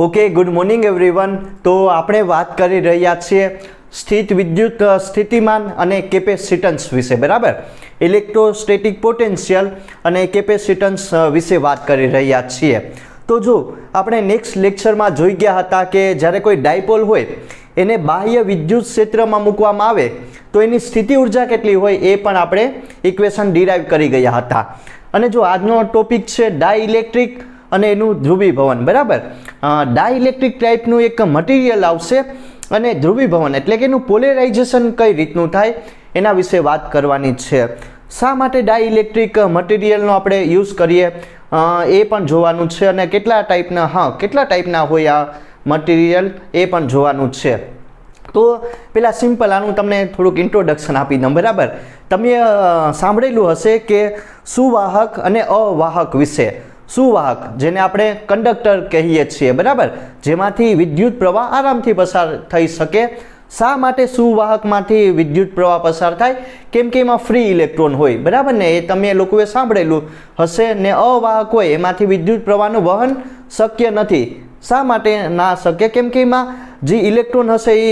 Okay, good morning everyone. તો આપણે વાત કરી રહ્યા છીએ સ્થિત વિદ્યુત સ્થિતિમાન અને કેપેસિટન્સ વિશે, બરાબર. ઇલેક્ટ્રોસ્ટેટિક પોટેન્શિયલ અને કેપેસિટન્સ વિશે વાત કરી રહ્યા છીએ. તો જો આપણે નેક્સ્ટ લેક્ચરમાં જોઈ ગયા હતા કે જ્યારે કોઈ ડાયપોલ હોય એને બાહ્ય વિદ્યુત ક્ષેત્રમાં મૂકવામાં આવે તો એની સ્થિતિ ઉર્જા કેટલી હોય એ પણ આપણે ઇક્વેશન ડિરાઈવ કરી ગયા હતા. અને જો આજનો ટોપિક છે ડાઇલેક્ટ્રિક અને એનું ધ્રુવીભવન, બરાબર. ડાઇલેક્ટ્રિક ટાઈપનું એક મટીરિયલ આવશે અને ધ્રુવીભવન એટલે કે એનું પોલેરાઇઝેશન કઈ રીતનું થાય એના વિશે વાત કરવાની છે. શા માટે ડાઇલેક્ટ્રિક મટીરિયલનો આપણે યુઝ કરીએ એ પણ જોવાનું છે અને કેટલા ટાઈપના હોય આ મટીરિયલ એ પણ જોવાનું છે. તો પેલા સિમ્પલ આનું તમને થોડુંક ઇન્ટ્રોડક્શન આપી દઉં, બરાબર. તમે સાંભળેલું હશે કે સુવાહક અને અવાહક વિશે. સુવાહક જેને આપણે કંડક્ટર કહીએ છીએ, બરાબર, જેમાંથી વિદ્યુત પ્રવાહ આરામથી પસાર થઈ શકે. શા માટે સુવાહકમાંથી વિદ્યુત પ્રવાહ પસાર થાય? કેમ કે એમાં ફ્રી ઇલેક્ટ્રોન હોય, બરાબર ને, એ તમે લોકોએ સાંભળેલું હશે. ને અવાહક હોય એમાંથી વિદ્યુત પ્રવાહનું વહન શક્ય નથી. શા માટે ના શકે? કેમ કે એમાં જે ઇલેક્ટ્રોન હશે એ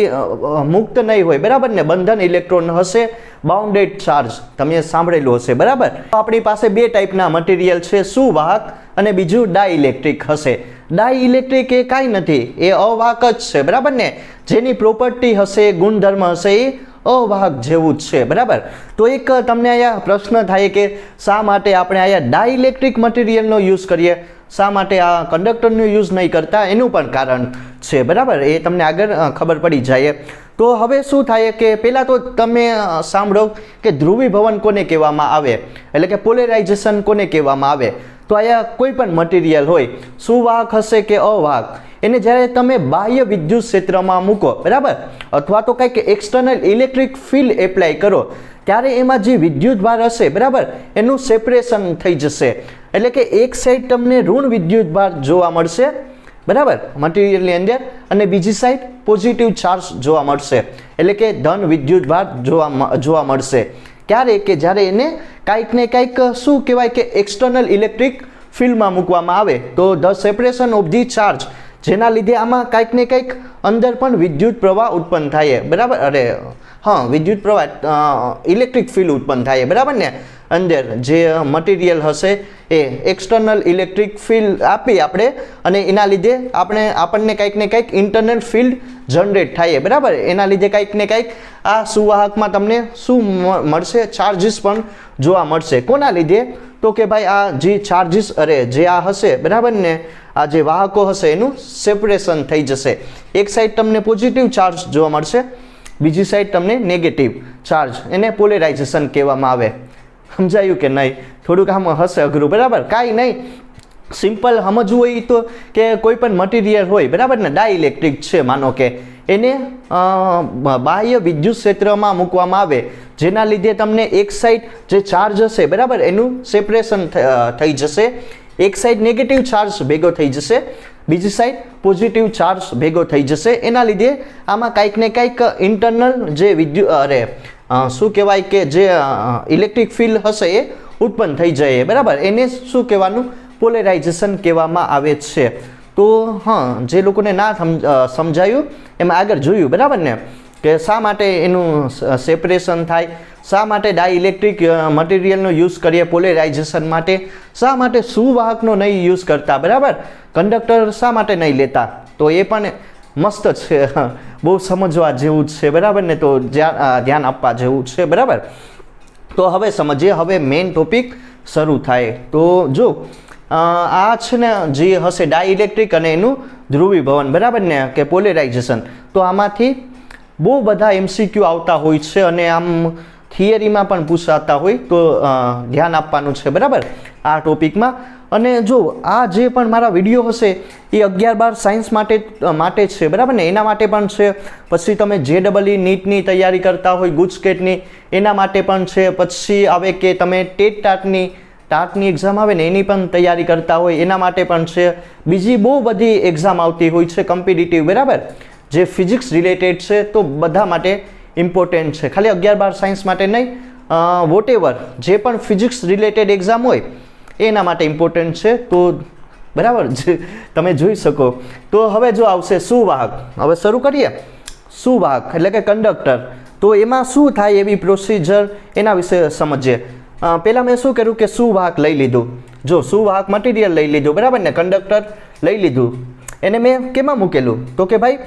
મુક્ત નહીં હોય, બરાબર ને, બંધન ઇલેક્ટ્રોન હશે, બાઉન્ડેડ ચાર્જ તમે સાંભળેલું હશે, બરાબર. આપણી પાસે બે ટાઈપના મટીરિયલ છે, સુવાહક અને બીજું ડાઇલેક્ટ્રિક હશે. ડાઇલેક્ટ્રિક એ કાંઈ નથી, એ અવાહક જ છે, બરાબર ને. જેની પ્રોપર્ટી હશે, ગુણધર્મ હશે એ અવાહક જેવું જ છે, બરાબર. તો એક તમને અહીંયા પ્રશ્ન થાય કે શા માટે આપણે અહીંયા ડાઇલેક્ટ્રિક મટીરિયલનો યુઝ કરીએ, શા માટે આ કંડક્ટરનો યુઝ નહીં કરતા, એનું પણ કારણ છે, બરાબર. એ તમને આગળ ખબર પડી જાય. તો હવે શું થાય કે પહેલાં તો તમે સાંભળો કે ધ્રુવીભવન કોને કહેવામાં આવે, એટલે કે પોલેરાઇઝેશન કોને કહેવામાં આવે. તો અહીંયા કોઈ પણ મટીરિયલ હોય, સુવાહક હશે કે અવાહક, એને જ્યારે તમે બાહ્ય વિદ્યુત ક્ષેત્રમાં મૂકો, બરાબર, અથવા તો કંઈક એક્સટર્નલ ઇલેક્ટ્રિક ફિલ્ડ એપ્લાય કરો ત્યારે એમાં જે વિદ્યુતભાર હશે, બરાબર, એનું સેપરેશન થઈ જશે. એટલે કે એક સાઈડ તમને ઋણ વિદ્યુતભાર જોવા મળશે, બરાબર, મટીરિયલની અંદર, અને બીજી સાઈડ પોઝિટિવ ચાર્જ જોવા મળશે, એટલે કે ધન વિદ્યુતભાર જોવા મળશે. ક્યારે? કે જ્યારે એને કાંઈક ને કાંઈક શું કહેવાય કે એક્સટર્નલ ઇલેક્ટ્રિક ફિલ્ડમાં મૂકવામાં આવે તો the separation of the charge, જેના લીધે આમાં કાંઈક ને કાંઈક અંદર પણ વિદ્યુત પ્રવાહ ઉત્પન્ન થાય, બરાબર. વિદ્યુત પ્રવાહ ઇલેક્ટ્રિક ફિલ્ડ ઉત્પન્ન થાય, બરાબર ને. અંદર જે મટીરિયલ હશે એ એક્સટર્નલ ઇલેક્ટ્રિક ફિલ્ડ આપી આપણે, અને એના લીધે આપણને કંઈક ને કંઈક ઇન્ટરનલ ફિલ્ડ જનરેટ થાય, બરાબર. એના લીધે કંઈક ને કંઈક આ સુવાહકમાં તમને શું મળશે? ચાર્જીસ પણ જોવા મળશે. કોના લીધે? તો કે ભાઈ આ જે ચાર્જીસ જે આ હશે, બરાબર ને, આ જે વાહકો હશે એનું સેપરેશન થઈ જશે. એક સાઈડ તમને પોઝિટિવ ચાર્જ જોવા મળશે, બીજી સાઈડ તમને નેગેટિવ ચાર્જ, એને પોલેરાઇઝેશન કહેવામાં આવે. સમજાયું કે નહીં? થોડુંક આમ હશે અઘરું, બરાબર. કાંઈ નહીં, સિમ્પલ સમજવું હોય તો કે કોઈ પણ મટીરિયલ હોય, બરાબર ને, ડાઇલેક્ટ્રિક છે માનો કે, એને બાહ્ય વિદ્યુત ક્ષેત્રમાં મૂકવામાં આવે જેના લીધે તમને એક સાઈડ જે ચાર્જ હશે, બરાબર, એનું સેપરેશન થઈ જશે. એક સાઈડ નેગેટિવ ચાર્જ ભેગો થઈ જશે, બીજી સાઈડ પોઝિટિવ ચાર્જ ભેગો થઈ જશે. એના લીધે આમાં કાંઈક ને કાંઈક ઇન્ટરનલ જે શું કહેવાય કે જે ઇલેક્ટ્રિક ફિલ્ડ હશે એ ઉત્પન્ન થઈ જાય, બરાબર. એને શું કહેવાનું? પોલેરાઇઝેશન કહેવામાં આવે છે. તો જે લોકોને ના સમજાયું એમાં આગળ જોયું, બરાબર ને, કે શા માટે એનું સેપરેશન થાય, શા માટે ડાઇલેક્ટ્રિક મટીરિયલનો યુઝ કરીએ પોલેરાઇઝેશન માટે, શા માટે સુવાહકનો નહીં યુઝ કરતા, બરાબર, કંડક્ટર શા માટે નહીં લેતા. તો એ પણ મસ્ત છે, બહુ સમજવા જેવું જ છે, બરાબર ને. તો ધ્યાન આપવા જેવું છે, બરાબર. તો હવે સમજીએ, હવે મેઇન ટોપિક શરૂ થાય. તો જો આ છે ને જે હશે ડાઇલેક્ટ્રિક અને એનું ધ્રુવીભવન, બરાબર ને, કે પોલેરાઇઝેશન. તો આમાંથી બહુ બધા MCQ આવતા હોય છે અને આમ થિયરીમાં પણ પૂછાતા હોય, તો ધ્યાન આપવાનું છે, બરાબર, આ ટોપિકમાં. અને જો આ જે પણ મારા વિડીયો હશે એ 11-12 સાયન્સ માટે છે, બરાબર ને, એના માટે પણ છે. પછી તમે JEE નીટની તૈયારી કરતા હોય, ગુજકેટની, એના માટે પણ છે. પછી આવે કે તમે ટાટની એક્ઝામ આવે ને એની પણ તૈયારી કરતા હોય, એના માટે પણ છે. બીજી બહુ બધી એક્ઝામ આવતી હોય છે કોમ્પિટિટિવ, બરાબર, જે ફિઝિક્સ રિલેટેડ છે. તો બધા માટે ઇમ્પોર્ટન્ટ છે, ખાલી 11-12 સાયન્સ માટે નહીં, વોટેવર જે પણ ફિઝિક્સ રિલેટેડ એક્ઝામ હોય એના માટે ઇમ્પોર્ટન્ટ છે. તો બરાબર, તમે જોઈ શકો. તો હવે જો આવશે સુવાહક. હવે શરૂ કરીએ. સુવાહક એટલે કે કંડક્ટર. તો એમાં શું થાય એવી પ્રોસિજર એના વિશે સમજીએ. પહેલાં મેં શું કર્યું કે સુવાહક લઈ લીધું. જો સુવાહક મટીરિયલ લઈ લીધું, બરાબર ને, કંડક્ટર લઈ લીધું. એને મેં કેમાં મૂકેલું? તો કે ભાઈ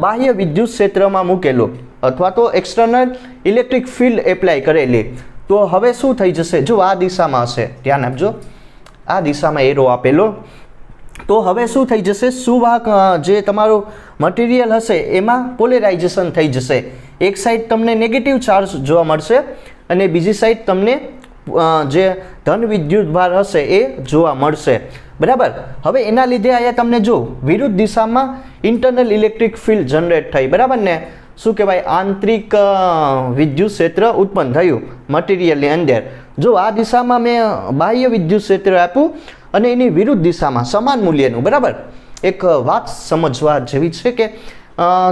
બાહ્ય વિદ્યુત ક્ષેત્રમાં મૂકેલું અથવા તો એક્સટર્નલ ઇલેક્ટ્રિક ફિલ્ડ એપ્લાય કરેલી. તો હવે શું થઈ જશે? જો આ દિશામાં હશે, ધ્યાન આપજો, આ દિશામાં એરો આપેલો. તો હવે શું થઈ જશે? સુવાહક જે તમારું મટીરિયલ હશે એમાં પોલેરાઇઝેશન થઈ જશે. એક સાઈડ તમને નેગેટિવ ચાર્જ જોવા મળશે અને બીજી સાઈડ તમને જે ધન વિદ્યુતભાર હશે એ જોવા મળશે, બરાબર. હવે એના લીધે અહીંયા તમને જો વિરુદ્ધ દિશામાં ઇન્ટરનલ ઇલેક્ટ્રિક ફિલ્ડ જનરેટ થઈ, બરાબર ને. શું કહેવાય? આંતરિક વિદ્યુત ક્ષેત્ર ઉત્પન્ન થયું મટીરિયલની અંદર. જો આ દિશામાં મેં બાહ્ય વિદ્યુત ક્ષેત્ર આપ્યું અને એની વિરુદ્ધ દિશામાં સમાન મૂલ્યનું, બરાબર. એક વાત સમજવા જેવી છે કે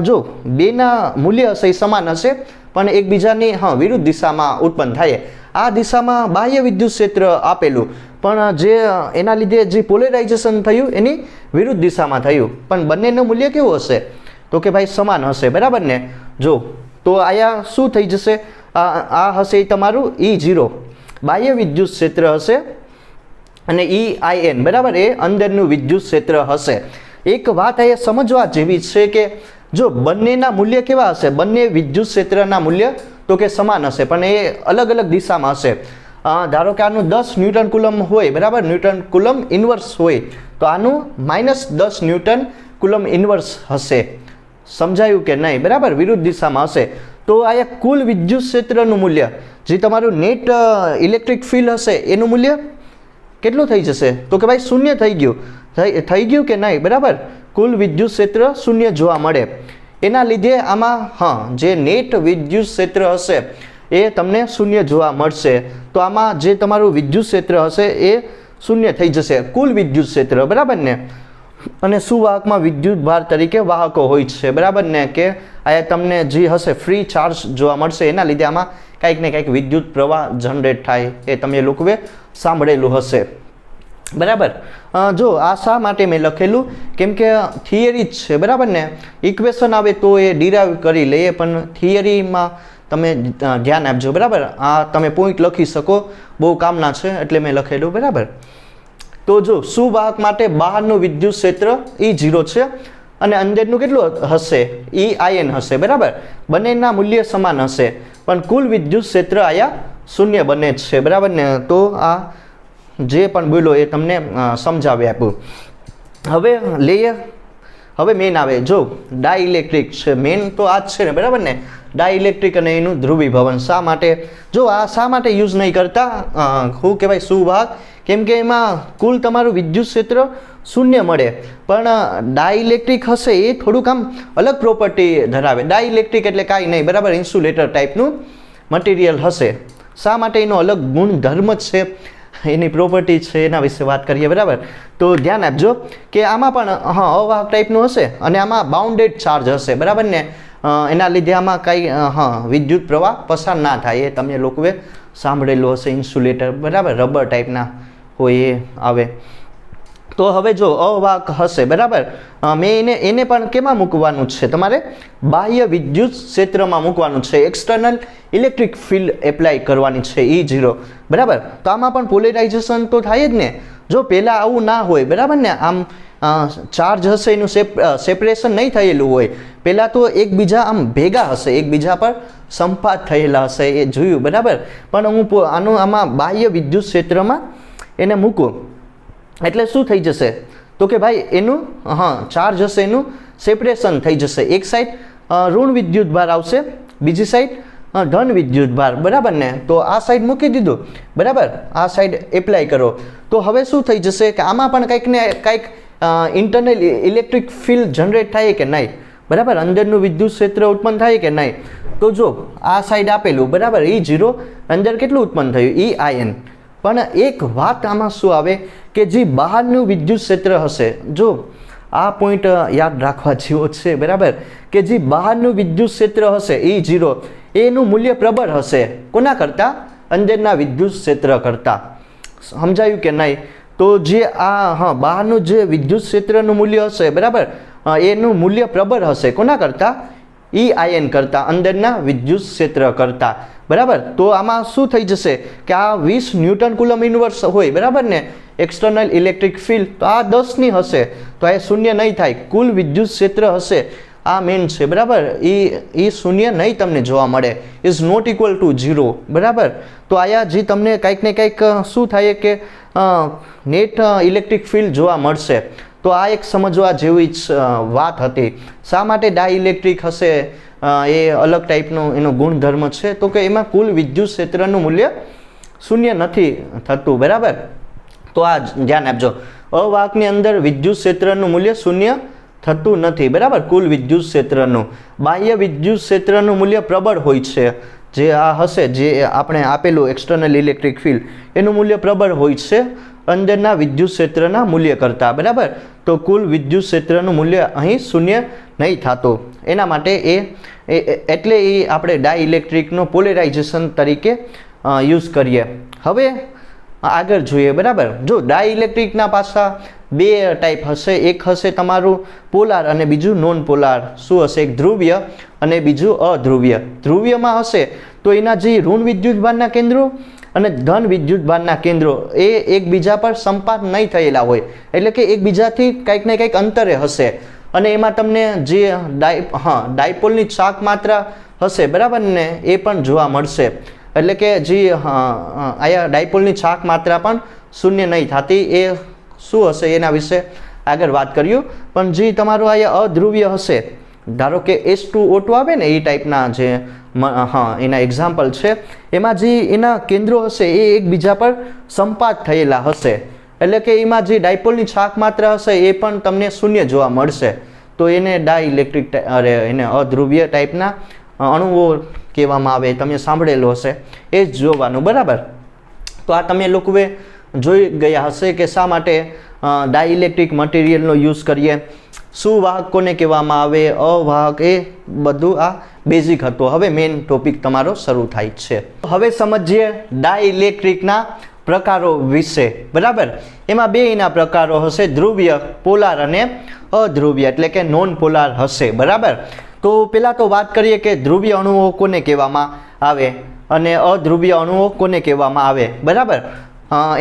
જો બેના મૂલ્ય હશે એ સમાન હશે પણ એકબીજાની વિરુદ્ધ દિશામાં ઉત્પન્ન થાય. આ દિશામાં બાહ્ય વિદ્યુત ક્ષેત્ર આપેલું પણ જે એના લીધે જે પોલેરાઇઝેશન થયું એની વિરુદ્ધ દિશામાં થયું. પણ બંનેનું મૂલ્ય કેવું હશે? તો કે ભાઈ સમાન હશે, બરાબર ને. જો તો અહીંયા શું થઈ જશે? આ હશે એ તમારું E0 બાહ્ય વિદ્યુત ક્ષેત્ર હશે અને EIN, બરાબર, એ અંદરનું વિદ્યુત ક્ષેત્ર હશે. એક વાત અહીંયા સમજવા જેવી છે કે જો બંનેના મૂલ્ય કેવા હશે? બંને વિદ્યુત ક્ષેત્રના મૂલ્ય તો કે સમાન હશે પણ એ અલગ અલગ દિશામાં હશે. ધારો કે આનું 10 ન્યૂટન કુલમ હોય, બરાબર, ન્યૂટન કુલમ ઇન્વર્સ હોય તો આનું -10 ન્યૂટન કુલમ ઇન્વર્સ હશે. સમજાયું કે નહીં? બરાબર, વિરુદ્ધ દિશામાં હશે. તો અહીંયા કુલ વિદ્યુત ક્ષેત્રનું મૂલ્ય જે તમારું નેટ ઇલેક્ટ્રિક ફિલ્ડ હશે એનું મૂલ્ય કેટલું થઈ જશે? તો કે ભાઈ શૂન્ય થઈ ગયું. થઈ ગયું કે નહીં? બરાબર, કુલ વિદ્યુત ક્ષેત્ર શૂન્ય જોવા મળે. એના લીધે આમાં જે નેટ વિદ્યુત ક્ષેત્ર હશે એ તમને શૂન્ય જોવા મળશે. તો આમાં જે તમારું વિદ્યુત ક્ષેત્ર હશે એ શૂન્ય થઈ જશે, કુલ વિદ્યુત ક્ષેત્ર, બરાબર ને. અને સુવાહકમાં વિદ્યુત ભાર તરીકે વાહકો હોય છે, બરાબર ને, કે અહીંયા તમને જે હશે ફ્રી ચાર્જ જોવા મળશે એના લીધે આમાં કંઈક ને કંઈક વિદ્યુત પ્રવાહ જનરેટ થાય. એ તમે લોકોએ સાંભળેલું હશે, બરાબર. જો આ શા માટે મેં લખેલું? કેમ કે થિયરી જ છે, બરાબર ને. ઇક્વેશન આવે તો એ ડિરાઇવ કરી લઈએ પણ થિયરીમાં તમે ધ્યાન આપજો, બરાબર. આ તમે પોઈન્ટ લખી શકો, બહુ કામના છે એટલે મેં લખેલું, બરાબર. તો જો સુવાહક માટે બહારનું વિદ્યુત ક્ષેત્ર E0 છે અને અંદરનું કેટલું હશે? EIN હશે, બરાબર. બંનેના મૂલ્ય સમાન હશે પણ કુલ વિદ્યુત ક્ષેત્ર અહીંયા શૂન્ય બને છે, બરાબર ને. તો આ જે પણ બોલો એ તમને સમજાવી આપ્યું. હવે લઈએ, હવે મેન આવે. જો ડાઇલેક્ટ્રિક છે, મેન તો આ જ છે ને, બરાબર ને. ડાઇલેક્ટ્રિક અને એનું ધ્રુવીભવન. શા માટે? જો આ શા માટે યુઝ નહીં કરતા? શું કહેવાય? સુવાહક. કેમ કે એમાં કુલ તમારું વિદ્યુત ક્ષેત્ર શૂન્ય મળે પણ ડાઇલેક્ટ્રિક હશે એ થોડુંક આમ અલગ પ્રોપર્ટી ધરાવે. ડાઇલેક્ટ્રિક એટલે કાંઈ નહીં, બરાબર, ઇન્સ્યુલેટર ટાઈપનું મટીરિયલ હશે. શા માટે? એનો અલગ ગુણધર્મ જ છે, એની પ્રોપર્ટી છે, એના વિશે વાત કરીએ, બરાબર. તો ધ્યાન આપજો કે આમાં પણ અવાહક ટાઈપનું હશે અને આમાં બાઉન્ડેડ ચાર્જ હશે, બરાબર ને. એના લીધે આમાં કાંઈ વિદ્યુત પ્રવાહ પસાર ના થાય. એ તમે લોકોએ સાંભળેલું હશે, ઇન્સ્યુલેટર, બરાબર, રબર ટાઈપના હોય એ આવે. તો હવે જો અવાહક હશે, બરાબર, મેં એને પણ કેમાં મૂકવાનું છે? તમારે બાહ્ય વિદ્યુત ક્ષેત્રમાં મૂકવાનું છે. એક્સટર્નલ ઇલેક્ટ્રિક ફિલ્ડ એપ્લાય કરવાની છે E0, બરાબર. તો આમાં પણ પોલેરાઇઝેશન તો થાય જ ને. જો પહેલાં આવું ના હોય, બરાબર ને, આમ ચાર્જ હશે એનું સેપરેશન નહીં થયેલું હોય. પહેલાં તો એકબીજા આમ ભેગા હશે, એકબીજા પર સંપાત થયેલા હશે, એ જોયું, બરાબર. પણ હું આમાં બાહ્ય વિદ્યુત ક્ષેત્રમાં એને મૂકું એટલે શું થઈ જશે? તો કે ભાઈ એનું ચાર્જ હશે એનું સેપરેશન થઈ જશે. એક સાઈડ ઋણ વિદ્યુત ભાર આવશે, બીજી સાઈડ ધન વિદ્યુત ભાર, બરાબર ને. તો આ સાઈડ મૂકી દીધું, બરાબર, આ સાઈડ એપ્લાય કરો. તો હવે શું થઈ જશે કે આમાં પણ કંઈક ને કંઈક ઇન્ટરનલ ઇલેક્ટ્રિક ફિલ્ડ જનરેટ થાય કે નહીં? બરાબર, અંદરનું વિદ્યુત ક્ષેત્ર ઉત્પન્ન થાય કે નહીં? તો જો આ સાઈડ આપેલું, બરાબર, E0, અંદર કેટલું ઉત્પન્ન થયું? EIN. પણ એક વાત આમાં શું આવે કે જે બહારનું વિદ્યુત ક્ષેત્ર હશે, જો આ પોઈન્ટ યાદ રાખવા જેવો છે, બરાબર, કે જે બહારનું વિદ્યુત ક્ષેત્ર હશે E0 એનું મૂલ્ય પ્રબળ હશે. કોના કરતાં? અંદરના વિદ્યુત ક્ષેત્ર કરતાં. સમજાયું કે નહીં? તો જે આ બહારનું જે વિદ્યુત ક્ષેત્રનું મૂલ્ય હશે, બરાબર, એનું મૂલ્ય પ્રબળ હશે કોના કરતાં? ઈ આયન કરતાં, અંદરના વિદ્યુત ક્ષેત્ર કરતાં, બરાબર. તો આમાં શું થઈ જશે કે આ 20 ન્યૂટન કુલમ ઇન્વર્સ હોય, બરાબર ને, એક્સટર્નલ ઇલેક્ટ્રિક ફિલ્ડ, તો આ 10ની હશે, તો આ શૂન્ય નહીં થાય. કુલ વિદ્યુત ક્ષેત્ર હશે આ મેન છે, બરાબર, એ શૂન્ય નહીં તમને જોવા મળે, ઇઝ નોટ ઇક્વલ ટુ 0, બરાબર. તો આયા જે તમને કંઈક ને કંઈક શું થાય કે નેટ ઇલેક્ટ્રિક ફિલ્ડ જોવા મળશે. તો આ એક સમજવા જેવી જ વાત હતી. શા માટે ડાઇલેક્ટ્રિક હશે? એ અલગ ટાઈપનો એનો ગુણધર્મ છે, તો કે એમાં કુલ વિદ્યુત ક્ષેત્રનું મૂલ્ય શૂન્ય નથી થતું, બરાબર. તો આ ધ્યાન આપજો, અવાહકની અંદર વિદ્યુત ક્ષેત્રનું મૂલ્ય શૂન્ય થતું નથી, બરાબર. કુલ વિદ્યુત ક્ષેત્રનું બાહ્ય વિદ્યુત ક્ષેત્રનું મૂલ્ય પ્રબળ હોય છે, જે આ હશે, જે આપણે આપેલું એક્સટર્નલ ઇલેક્ટ્રિક ફિલ્ડ, એનું મૂલ્ય પ્રબળ હોય છે અંદરના વિદ્યુત ક્ષેત્રના મૂલ્ય કરતાં, બરાબર. તો કુલ વિદ્યુત ક્ષેત્રનું મૂલ્ય અહીં શૂન્ય નહીં થતું. એના માટે એટલે એ આપણે ડાઇલેક્ટ્રિકનો પોલેરાઇઝેશન તરીકે યુઝ કરીએ. હવે આગળ જોઈએ, બરાબર. જો ડાઇલેક્ટ્રિકના પાછા બે ટાઈપ હશે, એક હશે તમારું પોલાર અને બીજું નોન પોલાર. શું હશે? એક ધ્રુવીય અને બીજું અધ્રુવીય. ધ્રુવીયમાં હશે તો એના જે ઋણ વિદ્યુતભારના કેન્દ્રો અને ધન વિદ્યુતભારના કેન્દ્રો એ એકબીજા પર સંપાત નહીં થયેલા હોય, એટલે કે એકબીજાથી કંઈક ને કંઈક અંતરે હશે, અને એમાં તમને જે ડાયપોલની ચાક માત્રા હશે, બરાબર ને, એ પણ જોવા મળશે. એટલે કે જે આયા ડાયપોલની ચાક માત્રા પણ શૂન્ય નહીં થતી. એ શું હશે એના વિશે આગળ વાત કર્યું. પણ જે તમારું આયા અધ્રુવીય હશે, ધારો કે H2O2 આવે ને, એ ટાઈપના જે એના એક્ઝામ્પલ છે, એમાં જે એના કેન્દ્રો હશે એ એકબીજા પર સંપાત થયેલા હશે, એટલે કે એમાં જે ડાયપોલની ચાક માત્રા હશે એ પણ તમને શૂન્ય જોવા મળશે. તો એને ડાઇલેક્ટ્રિક એને અધ્રુવીય ટાઈપના અણુઓ કહેવામાં આવે. તમે સાંભળેલું હશે, એ જ જોવાનું, બરાબર. તો આ તમે લોકોએ જોઈ ગયા હશે કે શા માટે ડાઇલેક્ટ્રિક મટીરિયલનો યુઝ કરીએ, શું વાહક કોને કહેવામાં આવે, અવાહક, એ બધું આ બેઝિક હતું. હવે મેઇન ટોપિક તમારો શરૂ થાય છે. હવે સમજીએ ડાઇલેક્ટ્રિકના પ્રકારો વિશે, બરાબર. એમાં બે એના પ્રકારો હશે, ધ્રુવીય પોલાર અને અધ્રુવીય, એટલે કે નોન પોલાર હશે, બરાબર. તો પહેલાં તો વાત કરીએ કે ધ્રુવીય અણુઓ કોને કહેવામાં આવે અને અધ્રુવીય અણુઓ કોને કહેવામાં આવે, બરાબર.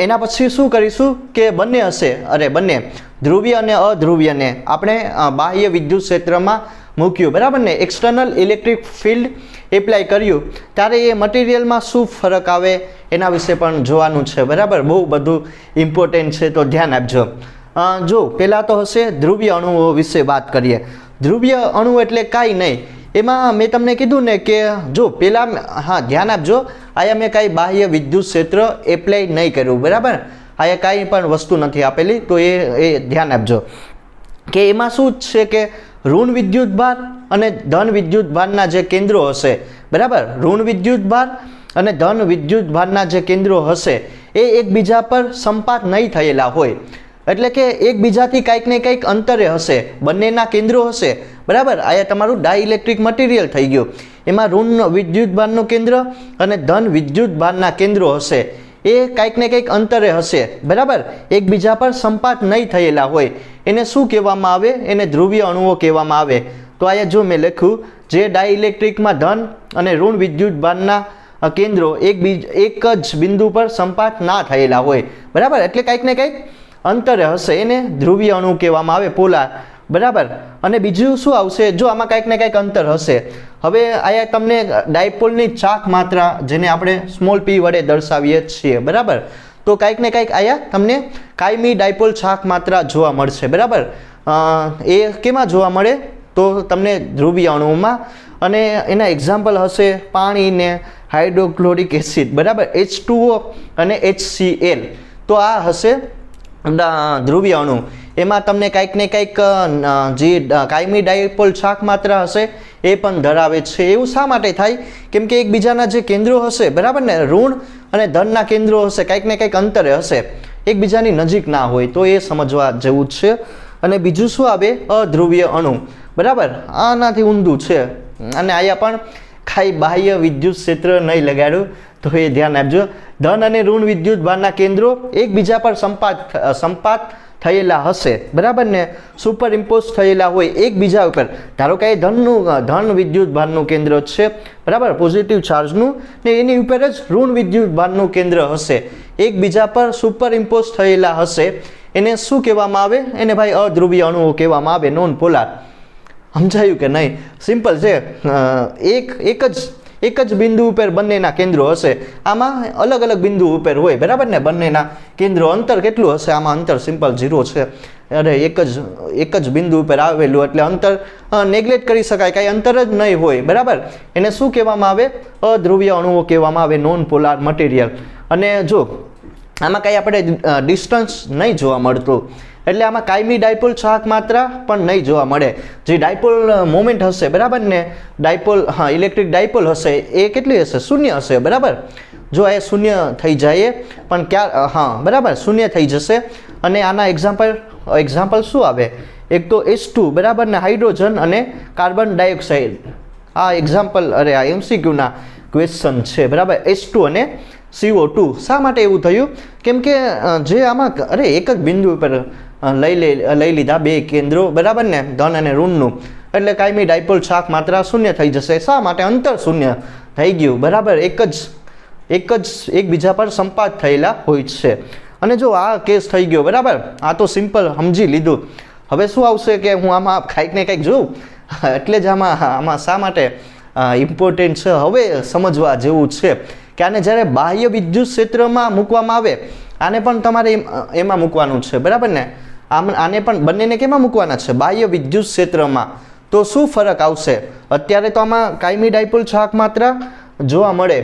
એના પછી શું કરીશું કે બંને હશે, બંને ધ્રુવીય અને અધ્રુવીયને આપણે બાહ્ય વિદ્યુત ક્ષેત્રમાં મૂક્યું, બરાબર ને, એક્સટર્નલ ઇલેક્ટ્રિક ફિલ્ડ એપ્લાય કર્યું, ત્યારે એ મટીરિયલમાં શું ફરક આવે એના વિશે પણ જોવાનું છે, બરાબર. બહુ બધું ઇમ્પોર્ટન્ટ છે, તો ધ્યાન આપજો. જો પહેલાં તો હશે ધ્રુવીય અણુઓ વિશે વાત કરીએ. ધ્રુવીય અણુ એટલે કાંઈ નહીં, એમાં મેં તમને કીધું ને કે જો પહેલાં ધ્યાન આપજો, આયા મેં કાંઈ બાહ્ય વિદ્યુત ક્ષેત્ર એપ્લાય નહીં કર્યું, બરાબર. આયા કાંઈ પણ વસ્તુ નથી આપેલી, તો એ ધ્યાન આપજો કે એમાં શું છે કે ઋણ વિદ્યુતભાર અને ધન વિદ્યુતભારના જે કેન્દ્રો હશે, બરાબર, ઋણ વિદ્યુતભાર અને ધન વિદ્યુતભારના જે કેન્દ્રો હશે એ એકબીજા પર સંપાત નહીં થયેલા હોય, એટલે કે એકબીજાથી કંઈક ને કંઈક અંતરે હશે, બંનેના કેન્દ્રો હશે, બરાબર. આ તમારું ડાઇલેક્ટ્રિક મટીરિયલ થઈ ગયું. એમાં ઋણ વિદ્યુતભારનું કેન્દ્ર અને ધન વિદ્યુતભારના કેન્દ્રો હશે, એ કંઈક ને કંઈક અંતરે હશે, બરાબર, એકબીજા પર સંપાત નહીં થયેલા હોય. એને શું કહેવામાં આવે? એને ધ્રુવીય અણુઓ કહેવામાં આવે. તો અહીંયા જો મેં લખ્યું, જે ડાઇલેક્ટ્રિકમાં ધન અને ઋણ વિદ્યુતભારના કેન્દ્રો એક જ બિંદુ પર સંપાત ના થયેલા હોય, બરાબર, એટલે કંઈક ને કંઈક અંતરે હશે, એને ધ્રુવીય અણુ કહેવામાં આવે, પોલાર, બરાબર. અને બીજું શું આવશે? જો આમાં કંઈક ને કંઈક અંતર હશે. હવે અહીંયા તમને ડાયપોલની ચાક માત્રા, જેને આપણે સ્મોલ p વડે દર્શાવીએ છીએ, બરાબર, તો કંઈક ને કંઈક અહીંયા તમને કાયમી ડાયપોલ ચાક માત્રા જોવા મળશે, બરાબર. એ કેમાં જોવા મળે? તો તમને ધ્રુવીય અણુઓમાં, અને એના એક્ઝામ્પલ હશે પાણી ને હાઇડ્રોક્લોરિક એસિડ, બરાબર, H2O અને HCl. તો આ હશે ધ્રુવીય અણુ. એમાં તમને કંઈક ને કંઈક જે કાયમી ડાયપોલ ચાક માત્રા હશે એ પણ ધરાવે છે. એવું શા માટે થાય? કેમ કે એકબીજાના જે કેન્દ્રો હશે, બરાબર ને, ઋણ અને ધનના કેન્દ્રો હશે, કંઈક ને કંઈક અંતરે હશે, એકબીજાની નજીક ના હોય, તો એ સમજવા જેવું છે. અને બીજું શું આવે? અધ્રુવીય અણુ, બરાબર, આનાથી ઊંધું છે. અને અહીંયા પણ કાંઈ બાહ્ય વિદ્યુત ક્ષેત્ર નહીં લગાડ્યું, તો એ ધ્યાન આપજો. ધન અને ઋણ વિદ્યુત ભારના કેન્દ્રો એકબીજા પર સંપાત થયેલા હશે, બરાબર ને, સુપર ઇમ્પોઝ થયેલા હોય એકબીજા ઉપર. ધારો કે એ ધન વિદ્યુત ભારનું કેન્દ્ર છે, બરાબર, પોઝિટિવ ચાર્જનું, ને એની ઉપર જ ઋણ વિદ્યુત ભારનું કેન્દ્ર હશે, એકબીજા પર સુપર ઇમ્પોઝ થયેલા હશે. એને શું કહેવામાં આવે? એને ભાઈ અધ્રુવીય અણુઓ કહેવામાં આવે, નોન પોલાર. સમજાયું કે નહીં? સિમ્પલ છે. એક જ બિંદુ ઉપર બંનેના કેન્દ્રો હશે. આમાં અલગ અલગ બિંદુ ઉપર હોય, બરાબર ને, બંનેના કેન્દ્રો. અંતર કેટલું હશે? આમાં અંતર સિમ્પલ 0 છે. અરે એક જ બિંદુ ઉપર આવેલું એટલે અંતર નેગ્લેક્ટ કરી શકાય, કાંઈ અંતર જ નહીં હોય, બરાબર. એને શું કહેવામાં આવે? અધ્રુવીય અણુઓ કહેવામાં આવે, નોન પોલાર મટીરિયલ. અને જો આમાં કાંઈ આપણે ડિસ્ટન્સ નહીં જોવા મળતું, એટલે આમાં કાયમી ડાયપોલ ચાહક માત્રા પણ નહીં જોવા મળે. જે ડાયપોલ મોમેન્ટ હશે, બરાબર ને, ડાયપોલ, હા, ઇલેક્ટ્રિક ડાયપોલ હશે, એ કેટલી હશે? 0 હશે, બરાબર. જો એ 0 થઈ જાય, પણ ક્યાં, હા, બરાબર, 0 થઈ જશે. અને આના એક્ઝામ્પલ શું આવે? એક તો H2, બરાબર ને, હાઇડ્રોજન અને કાર્બન ડાયોક્સાઇડ. આ એક્ઝામ્પલ, અરે આ MCQના ક્વેશ્ચન છે, બરાબર. H2 અને CO2. શા માટે એવું થયું? કેમ કે જે આમાં, અરે એક જ બિંદુ ઉપર લઈ લીધા બે કેન્દ્રો, બરાબર ને, ધન અને ઋણનું, એટલે કાયમી ડાયપોલ ચાહક માત્રા 0 થઈ જશે. શા માટે? અંતર 0 થઈ ગયું, બરાબર. એકબીજા પર સંપાત થયેલા હોય છે. અને જો આ કેસ થઈ ગયો, બરાબર, આ તો સિમ્પલ સમજી લીધું. હવે શું આવશે કે હું આમાં કાંઈક ને કંઈક જોઉં, એટલે જ આમાં શા માટે ઇમ્પોર્ટન્ટ છે, હવે સમજવા જેવું છે કે આને જ્યારે બાહ્ય વિદ્યુત ક્ષેત્રમાં મૂકવામાં આવે, આને પણ તમારે એમાં મૂકવાનું છે, બરાબર ને. આને પણ બંનેને કેમાં મૂકવાના છે? બાહ્ય વિદ્યુત ક્ષેત્રમાં. તો શું ફરક આવશે? અત્યારે તો આમાં કાયમી ડાયપોલ ચાહક માત્રા જોવા મળે,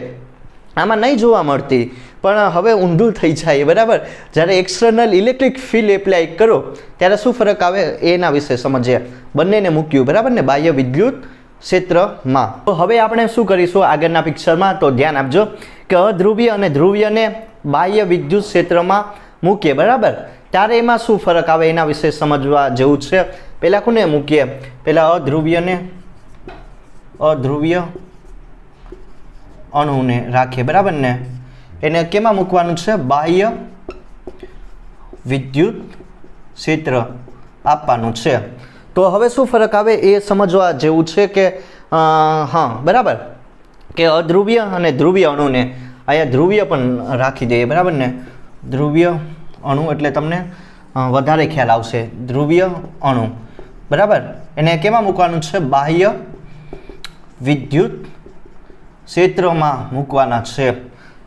આમાં નહીં જોવા મળતી, પણ હવે ઊંધું થઈ જાય, બરાબર. જ્યારે એક્સટર્નલ ઇલેક્ટ્રિક ફિલ્ડ એપ્લાય કરો ત્યારે શું ફરક આવે એના વિશે સમજીએ. બંનેને મૂક્યું, બરાબર ને, બાહ્ય વિદ્યુત ક્ષેત્રમાં. તો હવે આપણે શું કરીશું આગળના પિક્ચરમાં? તો ધ્યાન આપજો કે અધ્રુવીય અને ધ્રુવીયને બાહ્ય વિદ્યુત ક્ષેત્રમાં મૂકીએ, બરાબર, ત્યારે એમાં શું ફરક આવે એના વિશે સમજવા જેવું છે. પહેલાં કોને મૂકીએ? પહેલાં અધ્રુવીય અણુને રાખીએ, બરાબર ને. એને કેમાં મૂકવાનું છે? બાહ્ય વિદ્યુત ક્ષેત્ર આપવાનું છે. તો હવે શું ફરક આવે એ સમજવા જેવું છે કે હા, બરાબર, કે અધ્રુવીય અને ધ્રુવીય અણુને અહીંયા ધ્રુવીય પણ રાખી દઈએ, બરાબર ને. ધ્રુવીય અણુ એટલે તમને વધારે ખ્યાલ આવશે. ધ્રુવીય અણુ, બરાબર, એને કેમાં મૂકવાનું છે? બાહ્ય વિદ્યુત ક્ષેત્રમાં મૂકવાના છે.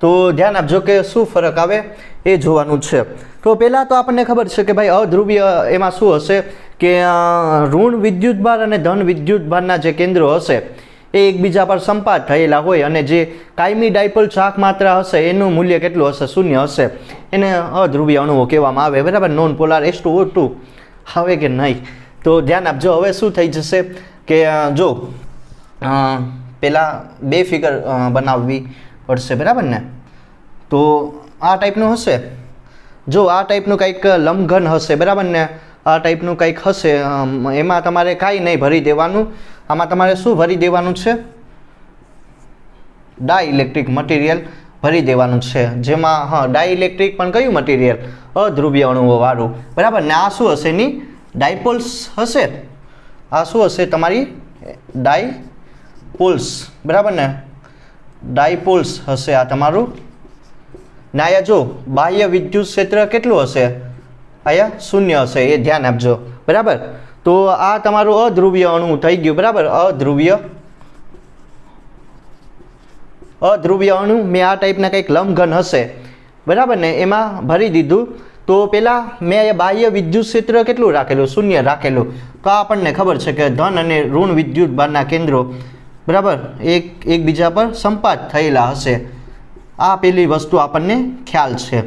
તો ધ્યાન આપજો કે શું ફરક આવે એ જોવાનું છે. તો પહેલાં તો આપણને ખબર છે કે ભાઈ અધ્રુવીય એમાં શું હશે કે ઋણ વિદ્યુતભાર અને ધન વિદ્યુતભારના જે કેન્દ્રો હશે એ એકબીજા પર સંપાત થયેલા હોય, અને જે કાયમી ડાયપોલ ચાહક માત્રા હશે એનું મૂલ્ય કેટલું હશે? 0 હશે. એને અધ્રુવીય અણુઓ કહેવામાં આવે, બરાબર. નોન પોલાર H2O2 આવે કે નહીં? તો ધ્યાન આપજો. હવે શું થઈ જશે કે જો પહેલાં બે ફિગર બનાવવી પડશે, બરાબર ને. તો આ ટાઈપનું હશે, જો આ ટાઈપનું કંઈક લંબઘન હશે, બરાબર ને. આ ટાઈપનું કંઈક હશે, એમાં તમારે કાંઈ નહીં ભરી દેવાનું. આમાં તમારે શું ભરી દેવાનું છે? ડાઇલેક્ટ્રિક મટીરિયલ ભરી દેવાનું છે, જેમાં હા, ડાઇલેક્ટ્રિક પણ કયું મટીરિયલ? અધ્રુવીય અણુઓ વાળું, બરાબર ને. આ શું હશે? એની ડાયપોલ્સ હશે. આ શું હશે? તમારી ડાયપોલ્સ, બરાબર ને. ડાયપોલ્સ હશે આ તમારું. ને અહીંયા જો બાહ્ય વિદ્યુત ક્ષેત્ર કેટલું હશે? અહીંયા 0 હશે, એ ધ્યાન આપજો, બરાબર. તો આ તમારું અધ્રુવીય અણુ થઈ ગયું, બરાબર. અધ્રુવીય અણુ મેં આ ટાઈપના કંઈક લંબઘન હશે, બરાબર ને, એમાં ભરી દીધું. તો પહેલાં મેં અહીંયા બાહ્ય વિદ્યુત ક્ષેત્ર કેટલું રાખેલું? 0 રાખેલું. તો આપણને ખબર છે કે ધન અને ઋણ વિદ્યુત ભારના કેન્દ્રો, બરાબર, એકબીજા પર સંપાત થયેલા હશે. આ પેલી વસ્તુ આપણને ખ્યાલ છે.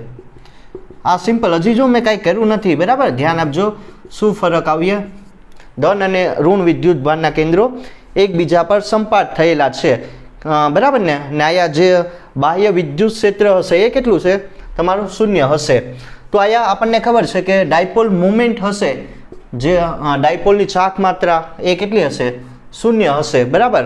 આ સિમ્પલ, હજી જો મેં કાંઈ કર્યું નથી, બરાબર. ધ્યાન આપજો શું ફરક આવીએ. ધન અને ઋણ વિદ્યુત ભારના કેન્દ્રો એકબીજા પર સંપાત થયેલા છે, બરાબર ને. અહીંયા જે બાહ્ય વિદ્યુત ક્ષેત્ર હશે એ કેટલું છે? તમારું 0 હશે. તો અહીંયા આપણને ખબર છે કે ડાયપોલ મોમેન્ટ હશે, જે ડાયપોલની ચાહક માત્રા એ કેટલી હશે? 0 હશે, બરાબર.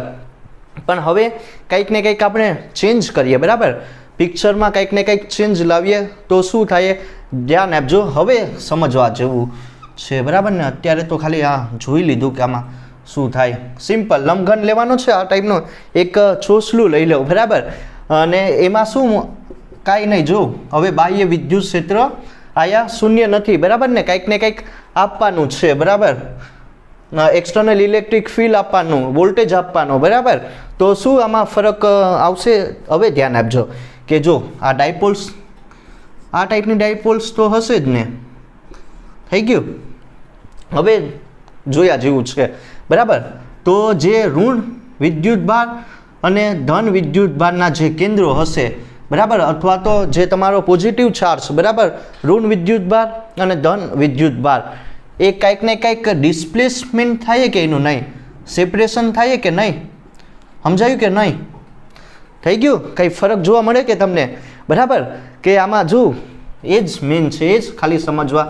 પણ હવે કંઈક ને કંઈક આપણે ચેન્જ કરીએ, બરાબર, પિક્ચરમાં કંઈક ને કંઈક ચેન્જ લાવીએ તો શું થાય, ધ્યાન આપજો. હવે સમજવા જેવું છે, બરાબર ને. અત્યારે તો ખાલી આ જોઈ લીધું કે આમાં શું થાય. સિમ્પલ લંબઘન લેવાનો છે, આ ટાઈપનો એક ચોસલું લઈ લો, બરાબર, અને એમાં શું કાંઈ નહીં. જો હવે બાહ્ય વિદ્યુત ક્ષેત્ર આયા શૂન્ય નથી, બરાબર ને, કંઈક ને કંઈક આપવાનું છે, બરાબર, એક્સટર્નલ ઇલેક્ટ્રિક ફિલ્ડ આપવાનું, વોલ્ટેજ આપવાનો, બરાબર. તો શું આમાં ફરક આવશે? હવે ધ્યાન આપજો કે જો આ ડાયપોલ્સ, આ ટાઈપની ડાયપોલ્સ તો હશે જ ને. થઈ ગયું? હવે જોયા જેવું છે, બરાબર. તો જે ઋણ વિદ્યુતભાર અને ધન વિદ્યુતભારના જે કેન્દ્રો હશે, બરાબર, અથવા તો જે તમારો પોઝિટિવ ચાર્જ, બરાબર, ઋણ વિદ્યુતભાર અને ધન વિદ્યુતભાર, એ કંઈક ને કંઈક ડિસ્પ્લેસમેન્ટ થાય કે એનું નહીં, સેપરેશન થાય કે નહીં, સમજાયું કે નહીં? થઈ ગયું? કંઈ ફરક જોવા મળે કે તમને? બરાબર, કે આમાં જો એ જ મેન છે, એ જ ખાલી સમજવા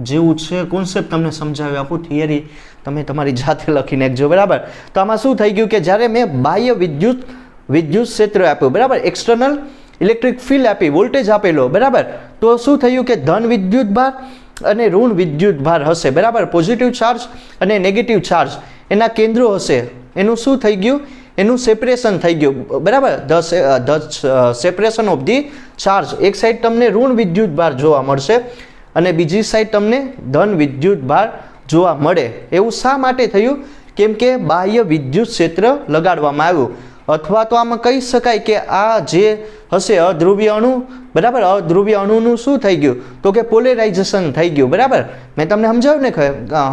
જેવું છે. કોન્સેપ્ટ તમને સમજાવી આપું, થિયરી તમે તમારી જાતે લખી નાખજો, બરાબર. તો આમાં શું થઈ ગયું કે જ્યારે મેં બાહ્ય વિદ્યુત ક્ષેત્ર આપ્યું, બરાબર, એક્સટર્નલ ઇલેક્ટ્રિક ફિલ્ડ આપી, વોલ્ટેજ આપેલો, બરાબર, તો શું થયું કે ધન વિદ્યુતભાર અને ઋણ વિદ્યુતભાર હશે, બરાબર, પોઝિટિવ ચાર્જ અને નેગેટિવ ચાર્જ એના કેન્દ્રો હશે. એનું શું થઈ ગયું? એનું સેપરેશન થઈ ગયું, બરાબર, the separation of the charge. એક સાઈડ તમને ઋણ વિદ્યુતભાર જોવા મળશે અને બીજી સાઈડ તમને ધન વિદ્યુતભાર જોવા મળે. એવું શા માટે થયું? કેમ કે બાહ્ય વિદ્યુત ક્ષેત્ર લગાડવામાં આવ્યું. અથવા તો આમાં કહી શકાય કે આ જે હશે અધ્રુવીય અણુ, બરાબર, અધ્રુવીય અણુનું શું થઈ ગયું? તો કે પોલેરાઇઝેશન થઈ ગયું, બરાબર. મેં તમને સમજાવ્યું ને,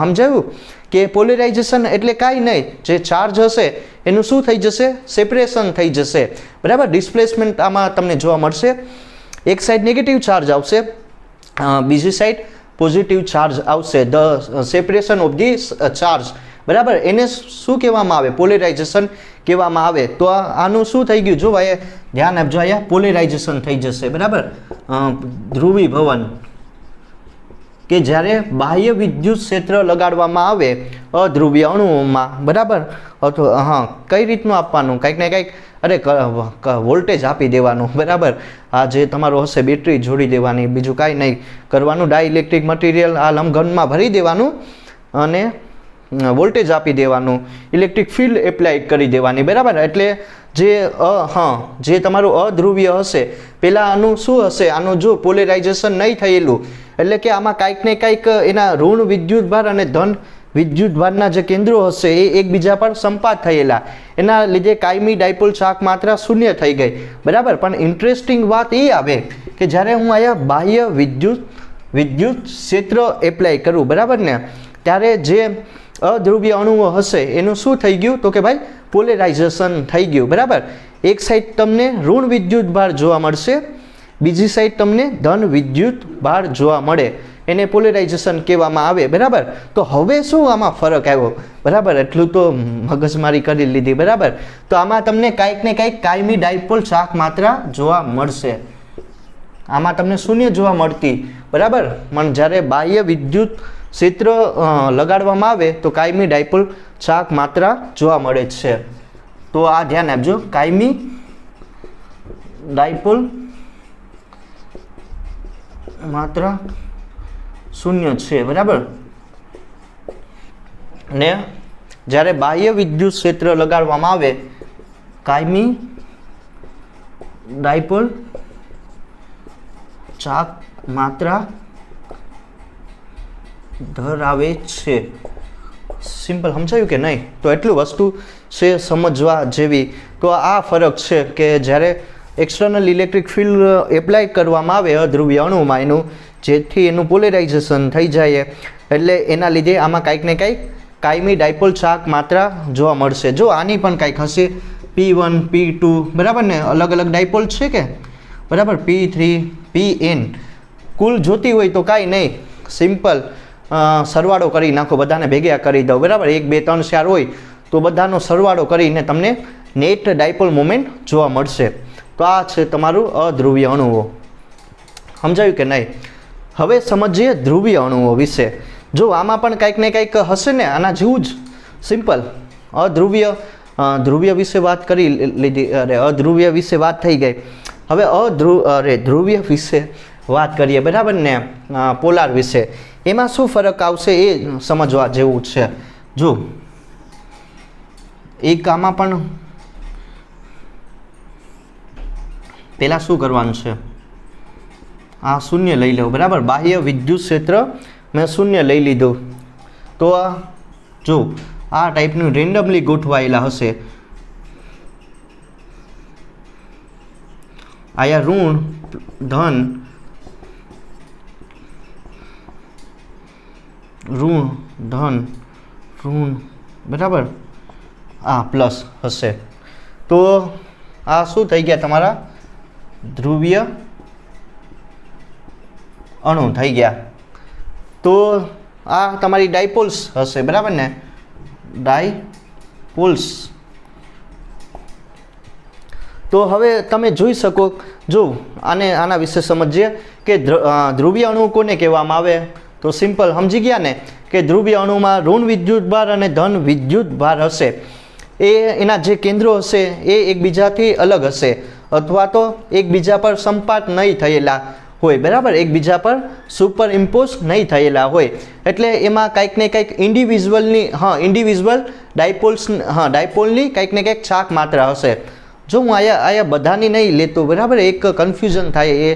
સમજાવ્યું કે પોલેરાઇઝેશન એટલે કાંઈ નહીં, જે ચાર્જ હશે એનું શું થઈ જશે? સેપરેશન થઈ જશે, બરાબર. ડિસ્પ્લેસમેન્ટ આમાં તમને જોવા મળશે. એક સાઈડ નેગેટિવ ચાર્જ આવશે, બીજી સાઈડ પોઝિટિવ ચાર્જ આવશે. The separation of the charge, બરાબર, એને શું કહેવામાં આવે? પોલેરાઇઝેશન કહેવામાં આવે. તો આનું શું થઈ ગયું? જો ભાઈ ધ્યાન આપજો, અહીંયા પોલેરાઇઝેશન થઈ જશે, બરાબર. ધ્રુવીભવન, કે જ્યારે બાહ્ય વિદ્યુત ક્ષેત્ર લગાડવામાં આવે અધ્રુવીય અણુઓમાં, બરાબર, અથવા હા, કઈ રીતનું આપવાનું? કંઈક ને કંઈક, અરે વોલ્ટેજ આપી દેવાનું, બરાબર. આ જે તમારો હશે બેટરી જોડી દેવાની, બીજું કાંઈ નહીં કરવાનું. ડાઇલેક્ટ્રિક મટીરિયલ આ લંબઘનમાં ભરી દેવાનું અને વોલ્ટેજ આપી દેવાનું, ઇલેક્ટ્રિક ફિલ્ડ એપ્લાય કરી દેવાની, બરાબર. એટલે જે તમારું અધ્રુવીય હશે, પહેલાં આનું શું હશે? આનું જો પોલેરાઇઝેશન નહીં થયેલું, એટલે કે આમાં કાંઈક ને કાંઈક એના ઋણ વિદ્યુતભાર અને ધન વિદ્યુતભારના જે કેન્દ્રો હશે એ એકબીજા પર સંપાત થયેલા, એના લીધે કાયમી ડાયપોલ ચાક માત્રા શૂન્ય થઈ ગઈ, બરાબર. પણ ઇન્ટરેસ્ટિંગ વાત એ આવે કે જ્યારે હું અહીંયા બાહ્ય વિદ્યુત ક્ષેત્ર એપ્લાય કરું, બરાબર ને, ત્યારે જે અધ્રુવીય અણુઓ હશે એનું શું થઈ ગયું? તો કે ભાઈ પોલેરાઇઝેશન થઈ ગયું, બરાબર. એક સાઈડ તમને ઋણ વિદ્યુતભાર જોવા મળશે, બીજી સાઈડ તમને ધન વિદ્યુતભાર જોવા મળે, એને પોલેરાઇઝેશન કહેવામાં આવે, બરાબર. તો હવે શું આમાં ફરક આવ્યો? બરાબર, એટલું તો મગજમારી કરી લીધી, બરાબર. તો આમાં તમને કાંઈક ને કાંઈક કાયમી ડાયપોલ ચાક માત્રા જોવા મળશે. આમાં તમને શૂન્ય જોવા મળતી, બરાબર. પણ જ્યારે બાહ્ય વિદ્યુત ક્ષેત્ર લગાડવામાં આવે તો કાયમી ડાયપોલ ચાક માત્રા જોવા મળે છે. તો આ ધ્યાન આપજો, કાયમી ડાયપોલ માત્રા શૂન્ય છે, બરાબર. ને જ્યારે બાહ્ય વિદ્યુત ક્ષેત્ર લગાડવામાં આવે કાયમી ડાયપોલ ચાક માત્રા ધરાવે છે. સિમ્પલ સમજાયું કે નહીં? તો એટલું વસ્તુ છે સમજવા જેવી. તો આ ફરક છે કે જ્યારે એક્સટર્નલ ઇલેક્ટ્રિક ફિલ્ડ એપ્લાય કરવામાં આવે અધ્રુવીય અણુમાં, એનું જેથી એનું પોલેરાઇઝેશન થઈ જાય, એટલે એના લીધે આમાં કાંઈક ને કાંઈક કાયમી ડાયપોલ ચાક માત્રા જોવા મળશે. જો આની પણ કાંઈક હશે, P1 P2, બરાબર ને, અલગ અલગ ડાયપોલ છે કે, બરાબર, P3 Pn. કુલ જોતી હોય તો કાંઈ નહીં, સિમ્પલ સરવાળો કરી નાખો, બધાને ભેગા કરી દો, બરાબર. 1 2 3 4 હોય તો બધાનો સરવાળો કરીને તમને નેટ ડાયપોલ મોમેન્ટ જોવા મળશે. તો આ છે તમારું અધ્રુવીય અણુઓ. સમજાયું કે નહીં? હવે સમજીએ ધ્રુવીય અણુઓ વિશે. જો આમાં પણ કંઈક ને કંઈક હશે ને આના જેવું જ, સિમ્પલ. અધ્રુવીય ધ્રુવીય વિશે વાત કરી લીધી, અરે અધ્રુવીય વિશે વાત થઈ ગઈ. હવે ધ્રુવીય વિશે વાત કરીએ, બરાબર ને, પોલાર વિશે. એમાં શું ફરક આવશે એ સમજવા જેવું છે. જો એક આમાં પણ પહેલાં શું કરવાનું છે, આ શૂન્ય લઈ લો, બરાબર. બાહ્ય વિદ્યુત ક્ષેત્ર મેં શૂન્ય લઈ લીધું. તો જો આ ટાઈપનું રેન્ડમલી ગોઠવાયેલા હશે. આયા ઋણ ધન ઋણ, બરાબર, આ પ્લસ હશે. તો આ શું થઈ ગયા તમારા ધ્રુવીય અણુ થઈ ગયા. તો આ તમારી ડાયપોલ્સ હશે, બરાબર ને, ડાયપોલ્સ. તો હવે તમે જોઈ શકો, જો આના વિશે સમજીએ કે ધ્રુવીય અણુ કોને કહેવામાં આવે. તો સિમ્પલ સમજી ગયા ને કે ધ્રુવીય અણુમાં ઋણ વિદ્યુત ભાર અને ધન વિદ્યુત ભાર હશે. એના જે કેન્દ્રો હશે એ એકબીજાથી અલગ હશે, અથવા તો એકબીજા પર સંપાત નહીં થયેલા હોય, બરાબર, એકબીજા પર સુપર ઇમ્પોઝ નહીં થયેલા હોય. એટલે એમાં કંઈક ને કંઈક ઇન્ડિવિઝ્યુઅલ ડાયપોલની કંઈક ને કંઈક છાક માત્રા હશે. જો હું આયા બધાની નહીં લેતો, બરાબર, એક કન્ફ્યુઝન થાય એ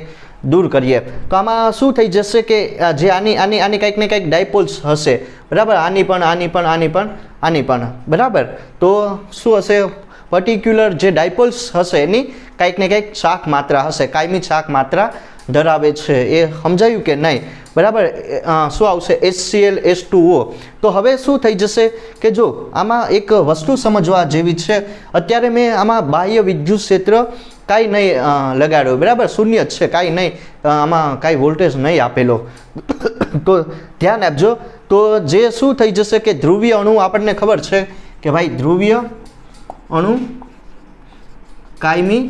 દૂર કરીએ. તો આમાં શું થઈ જશે કે જે આની કંઈક ને કંઈક ડાયપોલ્સ હશે, બરાબર, આની પણ, બરાબર. તો શું હશે, પર્ટિક્યુલર જે ડાયપોલ્સ હશે એની કંઈક ને કંઈક શાક માત્રા હશે, કાયમી શાક માત્રા ધરાવે છે. એ સમજાયું કે નહીં, બરાબર. શું આવશે, HCl H2O. તો હવે શું થઈ જશે કે જો આમાં એક વસ્તુ સમજવા જેવી છે. અત્યારે મેં આમાં બાહ્ય વિદ્યુત ક્ષેત્ર કાંઈ નહીં લગાડ્યો, બરાબર, શૂન્ય જ છે, કાંઈ નહીં, આમાં કાંઈ વોલ્ટેજ નહીં આપેલો. તો ધ્યાન આપજો. તો જે શું થઈ જશે કે ધ્રુવીય અણુ આપણને ખબર છે કે ભાઈ ધ્રુવીય અણુ કાયમી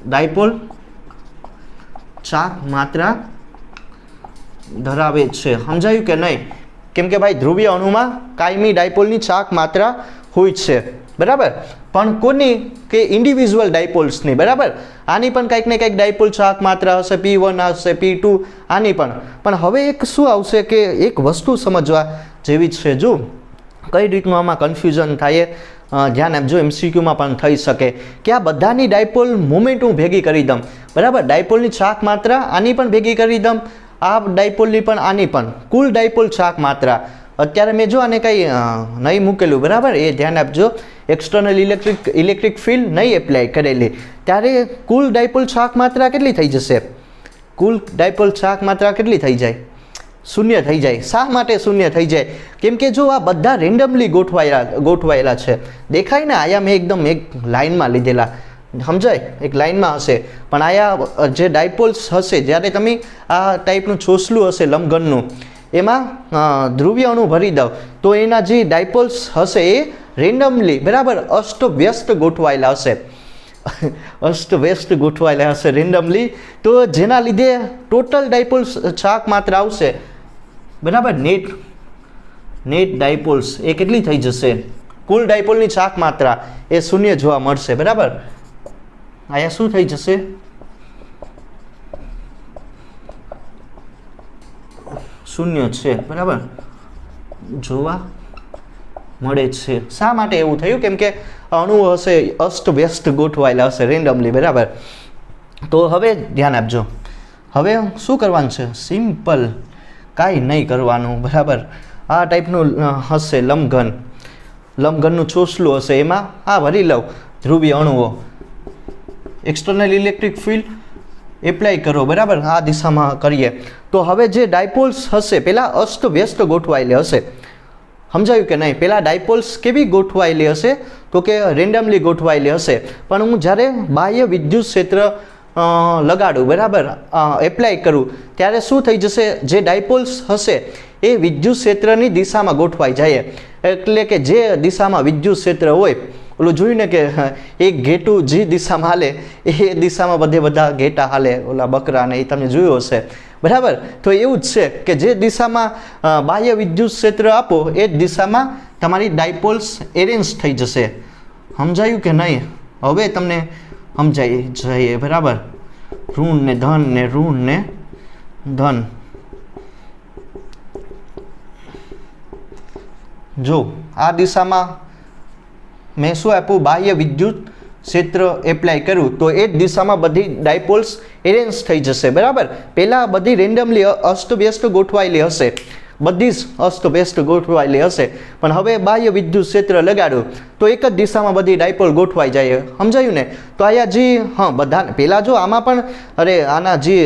ડાયપોલ ચાક માત્રા ધરાવે છે. સમજાયું કે નહીં? કેમ કે ભાઈ ધ્રુવીય અણુમાં કાયમી ડાયપોલની ચાક માત્રા હોય છે, બરાબર. પણ કોની કે ઇન્ડિવિઝ્યુઅલ ડાયપોલ્સની, બરાબર. આની પણ કંઈક ને કંઈક ડાયપોલ ચાક માત્રા હશે, P1 હશે, P2, આની પણ હવે એક શું આવશે કે એક વસ્તુ સમજવા જેવી છે. જો કઈ રીતનું આમાં કન્ફ્યુઝન થાય, ધ્યાન આપજો, MCQમાં પણ થઈ શકે કે આ બધાની ડાયપોલ મોમેન્ટ હું ભેગી કરી દઉં, બરાબર. ડાયપોલની ચાક માત્રા આની પણ ભેગી કરી દઉં, આ ડાયપોલની પણ, આની પણ, કુલ ડાયપોલ ચાક માત્રા. અત્યારે મેં જો આને કંઈ નહીં મૂકેલું, બરાબર, એ ધ્યાન આપજો. એક્સટર્નલ ઇલેક્ટ્રિક ફિલ્ડ નહીં એપ્લાય કરેલી, ત્યારે કુલ ડાયપોલ ચાક માત્રા કેટલી થઈ જશે? કુલ ડાયપોલ ચાક માત્રા કેટલી થઈ જાય? શૂન્ય થઈ જાય. શા માટે શૂન્ય થઈ જાય? કેમ કે જો આ બધા રેન્ડમલી ગોઠવાયેલા છે. દેખાય ને, આયા મેં એકદમ એક લાઇનમાં લીધેલા, સમજાય, એક લાઇનમાં હશે. પણ આયા જે ડાયપોલ્સ હશે, જ્યારે તમે આ ટાઈપનું છોસલું હશે લંબઘનનું, એમાં ધ્રુવીય અણુ ભરી દો તો એના જે ડાયપોલ્સ હશે એ રેન્ડમલી, બરાબર, અસ્તવ્યસ્ત ગોઠવાયેલા હશે. અસ્તવ્યસ્ત ગોઠવાયેલા હશે રેન્ડમલી. તો જેના લીધે ટોટલ ડાયપોલ્સ ચાક માત્રા આવશે, બરાબર. નેટ ડાયપોલ્સ એ કેટલી થઈ જશે? કુલ ડાયપોલની ચાક માત્રા એ શૂન્ય જોવા મળશે, બરાબર. અહીંયા શું થઈ જશે? શૂન્ય છે, બરાબર, જોવા મળે છે. શા માટે એવું થયું? કેમ કે અણુઓ હશે અસ્તવ્યસ્ત ગોઠવાયેલા હશે રેન્ડમલી, બરાબર. તો હવે ધ્યાન આપજો. હવે શું કરવાનું છે? સિમ્પલ, કાંઈ નહીં કરવાનું, બરાબર. આ ટાઈપનું હશે લંબઘનનું ચોસલું હશે, એમાં આ ભરી લઉં ધ્રુવીય અણુઓ. એક્સટર્નલ ઇલેક્ટ્રિક ફિલ્ડ એપ્લાય કરો, બરાબર, આ દિશામાં કરીએ. તો હવે જે ડાયપોલ્સ હશે પહેલાં અસ્તવ્યસ્ત ગોઠવાયેલી હશે. સમજાયું કે નહીં? પહેલાં ડાયપોલ્સ કેવી ગોઠવાયેલી હશે? તો કે રેન્ડમલી ગોઠવાયેલી હશે. પણ હું જ્યારે બાહ્ય વિદ્યુત ક્ષેત્ર લગાડું, બરાબર, એપ્લાય કરું, ત્યારે શું થઈ જશે? જે ડાયપોલ્સ હશે એ વિદ્યુત ક્ષેત્રની દિશામાં ગોઠવાઈ જાય. એટલે કે જે દિશામાં વિદ્યુત ક્ષેત્ર હોય, ઓલું જોયું ને કે એક ઘેટું જે દિશામાં હાલે એ દિશામાં બધા ઘેટા હાલે, ઓલા બકરા ને, એ તમે જોયું હશે. બરાબર. તો એવું જ છે કે જે દિશામાં બાહ્ય વિદ્યુત ક્ષેત્ર આપો એ જ દિશામાં તમારી ડાયપોલ્સ એરેન્જ થઈ જશે. સમજાયું કે નહીં? હવે તમને સમજાઈ જઈએ. બરાબર. ઋણ ને ધન ને ઋણ ને ધન. જો આ દિશામાં મેં શું આપ્યું? બાહ્ય વિદ્યુત ક્ષેત્ર એપ્લાય કર્યું તો એ જ દિશામાં બધી ડાયપોલ્સ એરેન્જ થઈ જશે. બરાબર. પહેલાં બધી રેન્ડમલી અસ્તવ્યસ્ત ગોઠવાયેલી હશે, બધી જ અસ્તવ્યસ્ત ગોઠવાયેલી હશે, પણ હવે બાહ્ય વિદ્યુત ક્ષેત્ર લગાડ્યું તો એક જ દિશામાં બધી ડાયપોલ ગોઠવાઈ જાય. સમજાયું ને? તો અહીંયા જે બધા પહેલાં જો આમાં પણ આના જે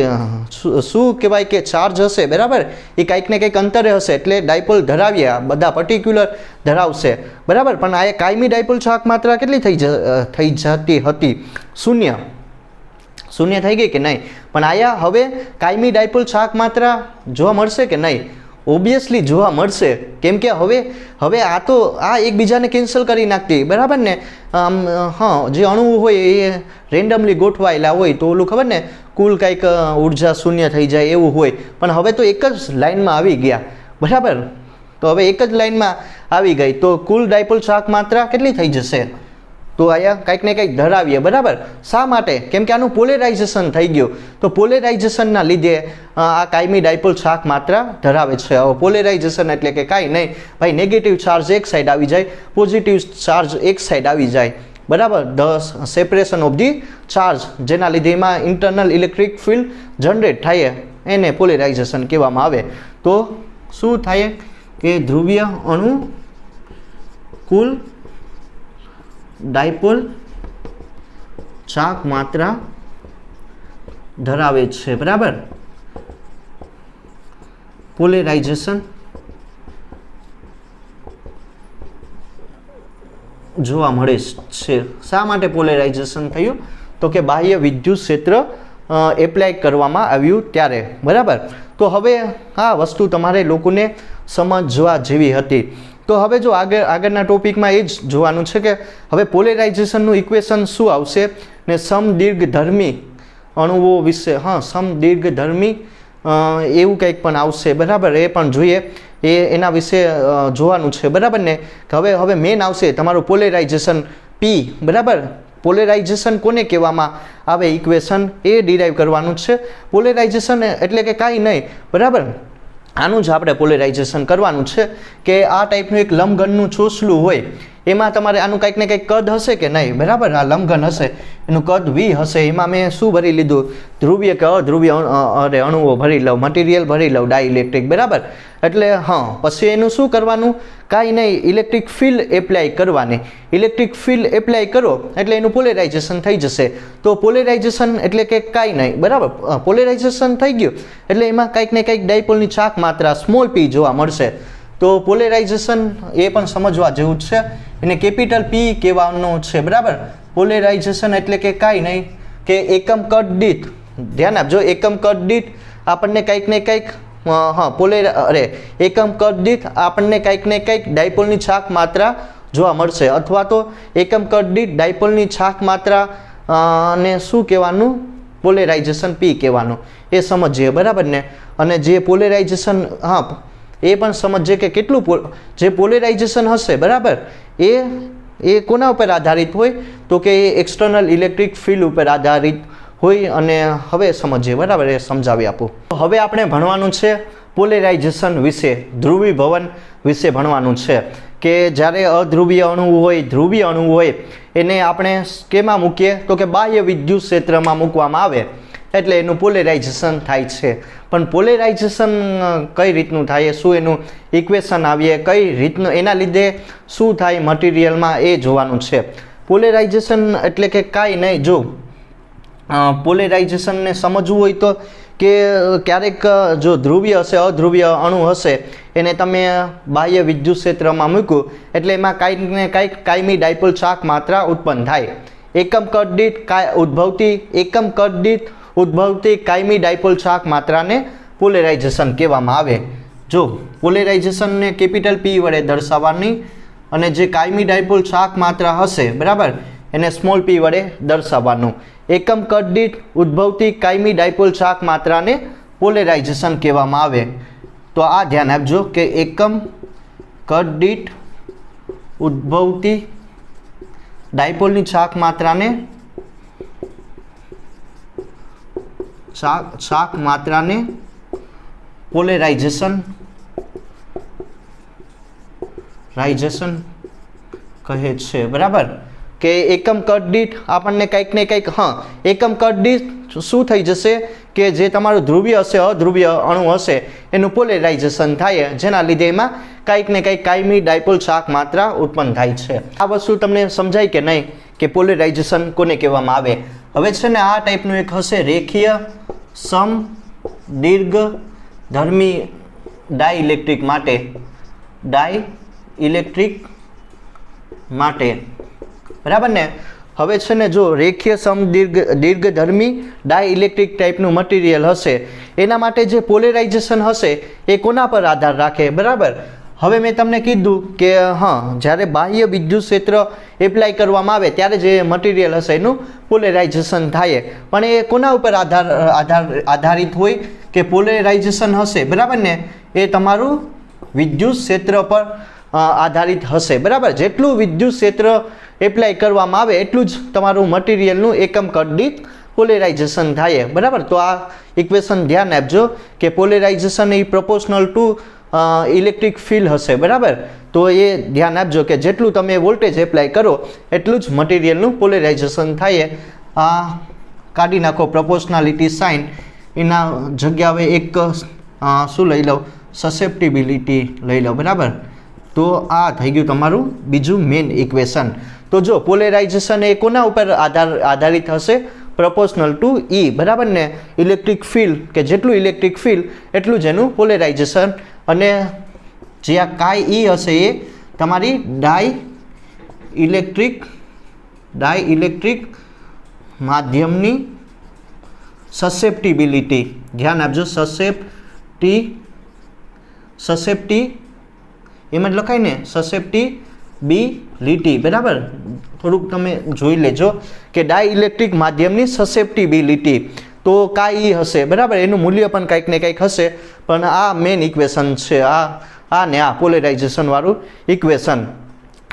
શું કહેવાય કે ચાર્જ હશે, બરાબર, એ કંઈક ને કંઈક અંતરે હશે એટલે ડાયપોલ ધરાવ્યા બધા પર્ટિક્યુલર ધરાવશે. બરાબર. પણ આ કાયમી ડાયપોલ ચાક માત્રા કેટલી થઈ જતી હતી? શૂન્ય થઈ ગઈ કે નહીં? પણ આયા હવે કાયમી ડાયપોલ ચાક માત્રા જોવા મળશે કે નહીં? ઓબ્વિયસલી જોવા મળશે. કેમ કે હવે આ તો આ એકબીજાને કેન્સલ કરી નાખતી. બરાબર ને? જે અણુઓ હોય એ રેન્ડમલી ગોઠવાયેલા હોય તો ઓલું ખબર ને કુલ કંઈક ઉર્જા શૂન્ય થઈ જાય એવું હોય, પણ હવે તો એક જ લાઇનમાં આવી ગયા. બરાબર. તો હવે એક જ લાઇનમાં આવી ગઈ તો કુલ ડાયપોલ ચાક માત્રા કેટલી થઈ જશે? તો અહીંયા કંઈક ને કંઈક ધરાવીએ. બરાબર. શા માટે? કેમ કે આનું પોલેરાઇઝેશન થઈ ગયું. તો પોલેરાઇઝેશનના લીધે આ કાયમી ડાયપોલ ચાક માત્રા ધરાવે છે. હવે પોલેરાઇઝેશન એટલે કે કાંઈ નહીં ભાઈ, નેગેટિવ ચાર્જ એક સાઈડ આવી જાય, પોઝિટિવ ચાર્જ એક સાઈડ આવી જાય. બરાબર. The separation of the charge, જેના લીધે એમાં ઇન્ટરનલ ઇલેક્ટ્રિક ફિલ્ડ જનરેટ થાય, એને પોલેરાઇઝેશન કહેવામાં આવે. તો શું થાય કે ધ્રુવીય અણુ કુલ ડાયપોલ ચાક માત્રા ધરાવે છે. બરાબર. પોલેરાઇઝેશન જોવા મળે છે. શા માટે પોલેરાઇઝેશન થયું? તો કે બાહ્ય વિદ્યુત ક્ષેત્ર એપ્લાય કરવામાં આવ્યું ત્યારે. બરાબર. તો હવે આ વસ્તુ તમારે લોકોને સમજવા જેવી હતી. તો હવે જો આગળના ટોપિકમાં એ જ જોવાનું છે કે હવે પોલેરાઇઝેશનનું ઇક્વેશન શું આવશે ને સમદીર્ઘધર્મી અણુઓ વિશે સમદીર્ઘધર્મી એવું કંઈક પણ આવશે. બરાબર. એ પણ જોઈએ, એના વિશે જોવાનું છે. બરાબર ને? હવે મેન આવશે તમારું પોલેરાઇઝેશન પી. બરાબર. પોલેરાઇઝેશન કોને કહેવામાં આવે? ઇક્વેશન એ ડિરાઈવ કરવાનું છે. પોલેરાઇઝેશન એટલે કે કાંઈ નહીં. બરાબર. આનું જ આપણે પોલેરાઇઝેશન કરવાનું છે કે આ ટાઈપનું એક લંબઘનનું ચોસલું હોય, એમાં તમારે આનું કંઈક ને કંઈક કદ હશે કે નહીં? બરાબર. આ લંબઘન હશે, એનું કદ વી હશે. એમાં મેં શું ભરી લીધું? ધ્રુવીય કે અધ્રુવીય અણુઓ ભરી લઉં, મટીરિયલ ભરી લઉં, ડાઇલેક્ટ્રિક. બરાબર. એટલે પછી એનું શું કરવાનું? કાંઈ નહીં, ઇલેક્ટ્રિક ફિલ્ડ એપ્લાય કરવાની. ઇલેક્ટ્રિક ફિલ્ડ એપ્લાય કરો એટલે એનું પોલેરાઇઝેશન થઈ જશે. તો પોલેરાઇઝેશન એટલે કે કાંઈ નહીં. બરાબર. પોલેરાઇઝેશન થઈ ગયું એટલે એમાં કંઈક ને કંઈક ડાયપોલની ચાક માત્રા સ્મોલ પી જોવા મળશે. તો પોલેરાઇઝેશન એ પણ સમજવા જેવું છે, એને કેપિટલ પી કહેવાનું છે. બરાબર. પોલેરાઇઝેશન એટલે કે કાંઈ નહીં કે એકમ કદ દીઠ, ધ્યાન આપજો, એકમ કદ દીઠ આપણને કંઈક ને કંઈક એકમ કદ દીઠ આપણને કંઈક ને કંઈક ડાયપોલની ચાક માત્રા જોવા મળશે, અથવા તો એકમ કદ દીઠ ડાયપોલની ચાક માત્રા ને શું કહેવાનું? પોલેરાઇઝેશન પી કહેવાનું. એ સમજીએ. બરાબર ને? અને જે પોલેરાઇઝેશન એ પણ સમજીએ કે કેટલું જે પોલેરાઇઝેશન હશે, બરાબર, એ કોના ઉપર આધારિત હોય? તો કે એ એક્સટર્નલ ઇલેક્ટ્રિક ફિલ્ડ ઉપર આધારિત હોય. અને હવે સમજીએ. બરાબર. એ સમજાવી આપું. હવે આપણે ભણવાનું છે પોલેરાઇઝેશન વિશે, ધ્રુવીભવન વિશે ભણવાનું છે કે જ્યારે અધ્રુવીય અણુ હોય, ધ્રુવીય અણુ હોય, એને આપણે કેમાં મૂકીએ? તો કે બાહ્ય વિદ્યુત ક્ષેત્રમાં મૂકવામાં આવે એટલે એનું પોલેરાઇઝેશન થાય છે. પણ પોલેરાઇઝેશન કઈ રીતનું થાય, શું એનું ઇક્વેશન આવીએ, કઈ રીતનું, એના લીધે શું થાય મટીરિયલમાં, એ જોવાનું છે. પોલેરાઇઝેશન એટલે કે કાંઈ નહીં. જો પોલેરાઇઝેશનને સમજવું હોય તો કે ક્યારેક જો ધ્રુવીય હશે, અધ્રુવીય અણુ હશે, એને તમે બાહ્ય વિદ્યુત ક્ષેત્રમાં મૂક્યું એટલે એમાં કાંઈક ને કાંઈક કાયમી ડાયપોલ ચાક માત્રા ઉત્પન્ન થાય. એકમ કદ દીઠ ઉદ્ભવતી કાયમી ડાયપોલ ચાક માત્રાને પોલેરાઇઝેશન કહેવામાં આવે. જો પોલેરાઇઝેશનને કેપિટલ પી વડે દર્શાવવાની અને જે કાયમી ડાયપોલ ચાક માત્રા હશે, બરાબર, એને સ્મોલ પી વડે દર્શાવવાનું. એકમ કદ દીઠ ઉદ્ભવતી કાયમી ડાયપોલ ચાક માત્રાને પોલેરાઇઝેશન કહેવામાં આવે. તો આ ધ્યાન આપજો કે એકમ કદ દીઠ ઉદ્ભવતી ડાયપોલની ચાક માત્રાને પોલેરાઇઝેશન કહે છે. બરાબર કે એકમ કદ દીઠ આપણને કંઈક ને કંઈક એકમ કદ દીઠ શું થઈ જશે કે જે તમારું ધ્રુવીય હશે અધ્રુવીય અણુ હશે એનું પોલેરાઇઝેશન થાય, જેના લીધે એમાં કંઈક ને કંઈક કાયમી ડાયપોલ ચાક માત્રા ઉત્પન્ન થાય છે. આ વસ્તુ તમને સમજાય કે નહીં કે પોલેરાઇઝેશન કોને કહેવામાં આવે. હવે છે ને આ ટાઈપનું એક હશે રેખીય સમ દીર્ઘ ધર્મી ડાઇલેક્ટ્રિક માટે બરાબર ને. હવે છે ને જો રેખીય સમ દીર્ઘધર્મી ડાઇલેક્ટ્રિક ટાઈપનું મટીરિયલ હશે એના માટે જે પોલેરાઇઝેશન હશે એ કોના પર આધાર રાખે. બરાબર હવે મેં તમને કીધું કે જ્યારે બાહ્ય વિદ્યુત ક્ષેત્ર એપ્લાય કરવામાં આવે ત્યારે જે મટીરિયલ હશે એનું પોલેરાઇઝેશન થાય, પણ એ કોના ઉપર આધારિત હોય કે પોલેરાઇઝેશન હશે. બરાબર ને એ તમારું વિદ્યુત ક્ષેત્ર પર આધારિત હશે. બરાબર જેટલું વિદ્યુત ક્ષેત્ર એપ્લાય કરવામાં આવે એટલું જ તમારું મટીરિયલનું એકમ કદ દીઠ પોલેરાઇઝેશન થાય. બરાબર તો આ ઇક્વેશન ધ્યાન આપજો કે polarisation A proportional to electric field હશે. બરાબર તો એ ધ્યાન આપજો કે જેટલું તમે વોલ્ટેજ એપ્લાય કરો એટલું જ મટીરિયલનું પોલેરાઇઝેશન થાય. આ કાઢી નાખો પ્રોપોર્શનાલિટી સાઇન, એના જગ્યાએ એક શું લઈ લો સસેપ્ટિબિલિટી લઈ લો. બરાબર તો આ થઈ ગયું તમારું બીજું મેઇન ઇક્વેશન. તો જો પોલેરાઇઝેશન એ કોના ઉપર આધારિત હશે પ્રોપોર્શનલ ટુ E. બરાબર ને ઇલેક્ટ્રિક ફિલ્ડ કે જેટલું ઇલેક્ટ્રિક ફિલ્ડ એટલું જ એનું પોલેરાઇઝેશન, અને જે આ કાઈ E હશે એ તમારી ડાઇલેક્ટ્રિક માધ્યમની સસેપ્ટિબિલિટી. ધ્યાન આપજો સસેપ્ટી એમાં જ લખાય ને સસેપ્ટિબિલિટી. બરાબર થોડુંક તમે જોઈ લેજો કે ડાઇલેક્ટ્રિક માધ્યમની સસેપ્ટિબિલિટી તો કાંઈ હશે. બરાબર એનું મૂલ્ય પણ કંઈક ને કંઈક હશે, પણ આ મેઇન ઇક્વેશન છે આ ને આ પોલેરાઇઝેશન વાળું ઇક્વેશન.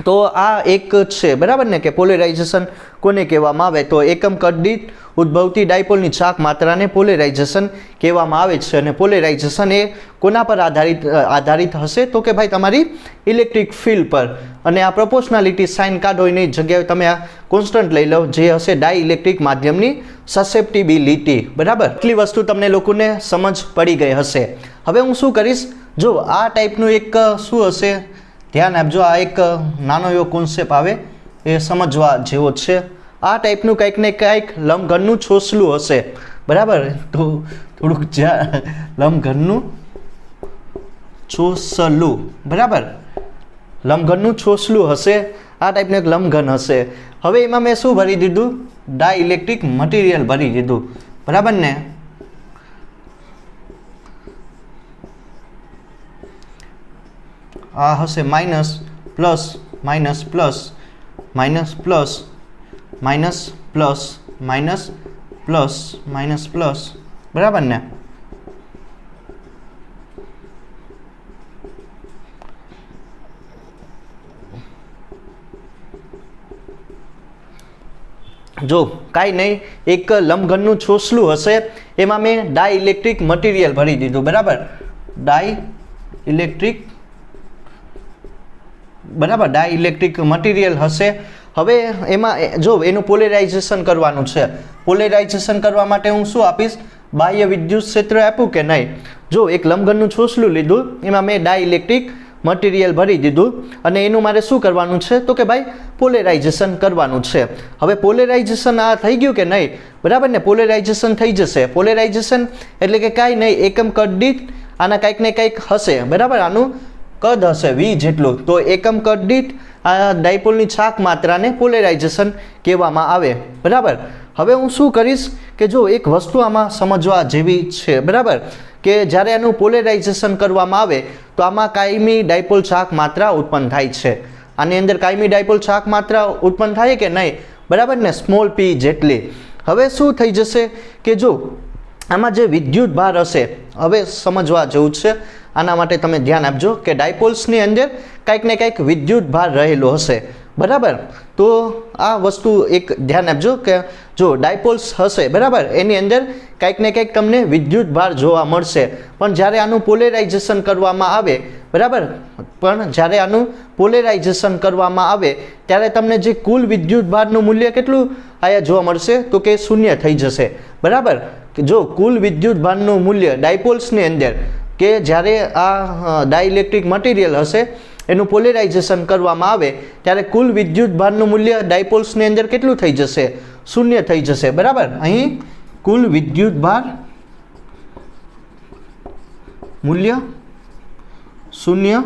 તો આ એક છે. બરાબર ને કે પોલેરાઇઝેશન કોને કહેવામાં આવે તો એકમ કદ દીઠ ઉદ્ભવતી ડાયપોલની ચાક માત્રાને પોલેરાઇઝેશન કહેવામાં આવે છે. અને પોલેરાઇઝેશન એ કોના પર આધારિત હશે તો કે ભાઈ તમારી ઇલેક્ટ્રિક ફિલ્ડ પર. અને આ પ્રોપોર્શનાલિટી સાઇન કાઢો એની જગ્યાએ તમે આ કોન્સ્ટન્ટ લઈ લો જે હશે ડાઇલેક્ટ્રિક માધ્યમની સસેપ્ટિબિલિટી. બરાબર એટલી વસ્તુ તમને લોકોને સમજ પડી ગઈ હશે. હવે હું શું કરીશ, જો આ ટાઈપનું એક શું હશે ધ્યાન આપજો, આ એક નાનો એવો કોન્સેપ્ટ આવે એ સમજવા જેવો છે. આ ટાઈપનું કંઈક ને કંઈક લંબઘનનું છોસલું હશે. બરાબર તો થોડુંક લંબઘનનું છોસલું. બરાબર લંબઘનનું છોસલું હશે. આ ટાઈપનું એક લંબઘન હશે. હવે એમાં મેં શું ભરી દીધું ડાઇલેક્ટ્રિક મટીરિયલ ભરી દીધું. બરાબર ને આ હશે minus plus minus plus minus plus minus plus minus plus minus plus. બરાબર ને જો કાંઈ નહીં એક લંબઘનનું છોસલું હશે એમાં મેં ડાઇલેક્ટ્રિક મટીરિયલ ભરી દીધું. બરાબર ડાઇલેક્ટ્રિક મટીરિયલ હશે. હવે એમાં જો એનું પોલેરાઇઝેશન કરવાનું છે. પોલેરાઇઝેશન કરવા માટે હું શું આપીશ બાહ્ય વિદ્યુત ક્ષેત્ર આપ્યું કે નહીં. જો એક લંબઘનનું છોસલું લીધું એમાં મેં ડાઇલેક્ટ્રિક મટીરિયલ ભરી દીધું અને એનું મારે શું કરવાનું છે તો કે ભાઈ પોલેરાઇઝેશન કરવાનું છે. હવે પોલેરાઇઝેશન આ થઈ ગયું કે નહીં. બરાબર ને પોલેરાઇઝેશન થઈ જશે. પોલેરાઇઝેશન એટલે કે કાંઈ નહીં એકમ કદ દીઠ આના કંઈક ને કંઈક હશે. બરાબર આનું કદ હશે V જેટલું. તો એકમ કદ દીઠ આ ડાયપોલની ચાક માત્રાને પોલેરાઇઝેશન કહેવામાં આવે. બરાબર હવે હું શું કરીશ કે જો એક વસ્તુ આમાં સમજવા જેવી છે. બરાબર કે જ્યારે આનું પોલેરાઇઝેશન કરવામાં આવે તો આમાં કાયમી ડાયપોલ ચાક માત્રા ઉત્પન્ન થાય છે. આની અંદર કાયમી ડાયપોલ ચાક માત્રા ઉત્પન્ન થાય કે નહીં. બરાબર ને સ્મોલ p જેટલી. હવે શું થઈ જશે કે જો આમાં જે વિદ્યુત ભાર હશે હવે સમજવા જેવું છે. આના માટે તમે ધ્યાન આપજો કે ડાયપોલ્સની અંદર કંઈક ને કંઈક વિદ્યુત ભાર રહેલો હશે, બરાબર. તો આ વસ્તુ એક ધ્યાન આપજો કે જો ડાયપોલ્સ હશે, બરાબર, એની અંદર કંઈક ને કંઈક તમને વિદ્યુત ભાર જોવા મળશે. પણ જ્યારે આનું પોલેરાઇઝેશન કરવામાં આવે, બરાબર, પણ જ્યારે આનું પોલેરાઇઝેશન કરવામાં આવે ત્યારે તમને જે કુલ વિદ્યુત ભારનું મૂલ્ય કેટલું આયા જોવા મળશે તો કે 0 થઈ જશે, બરાબર. જો કુલ વિદ્યુત ભારનું મૂલ્ય ડાયપોલ્સની અંદર કે જ્યારે આ ડાઇલેક્ટ્રિક મટીરિયલ હશે એનું પોલેરાઇઝેશન કરવામાં આવે ત્યારે કુલ વિદ્યુત ભારનું મૂલ્ય ડાયપોલ્સની અંદર કેટલું થઈ જશે? 0 થઈ જશે, બરાબર. અહીં કુલ વિદ્યુત ભાર મૂલ્ય 0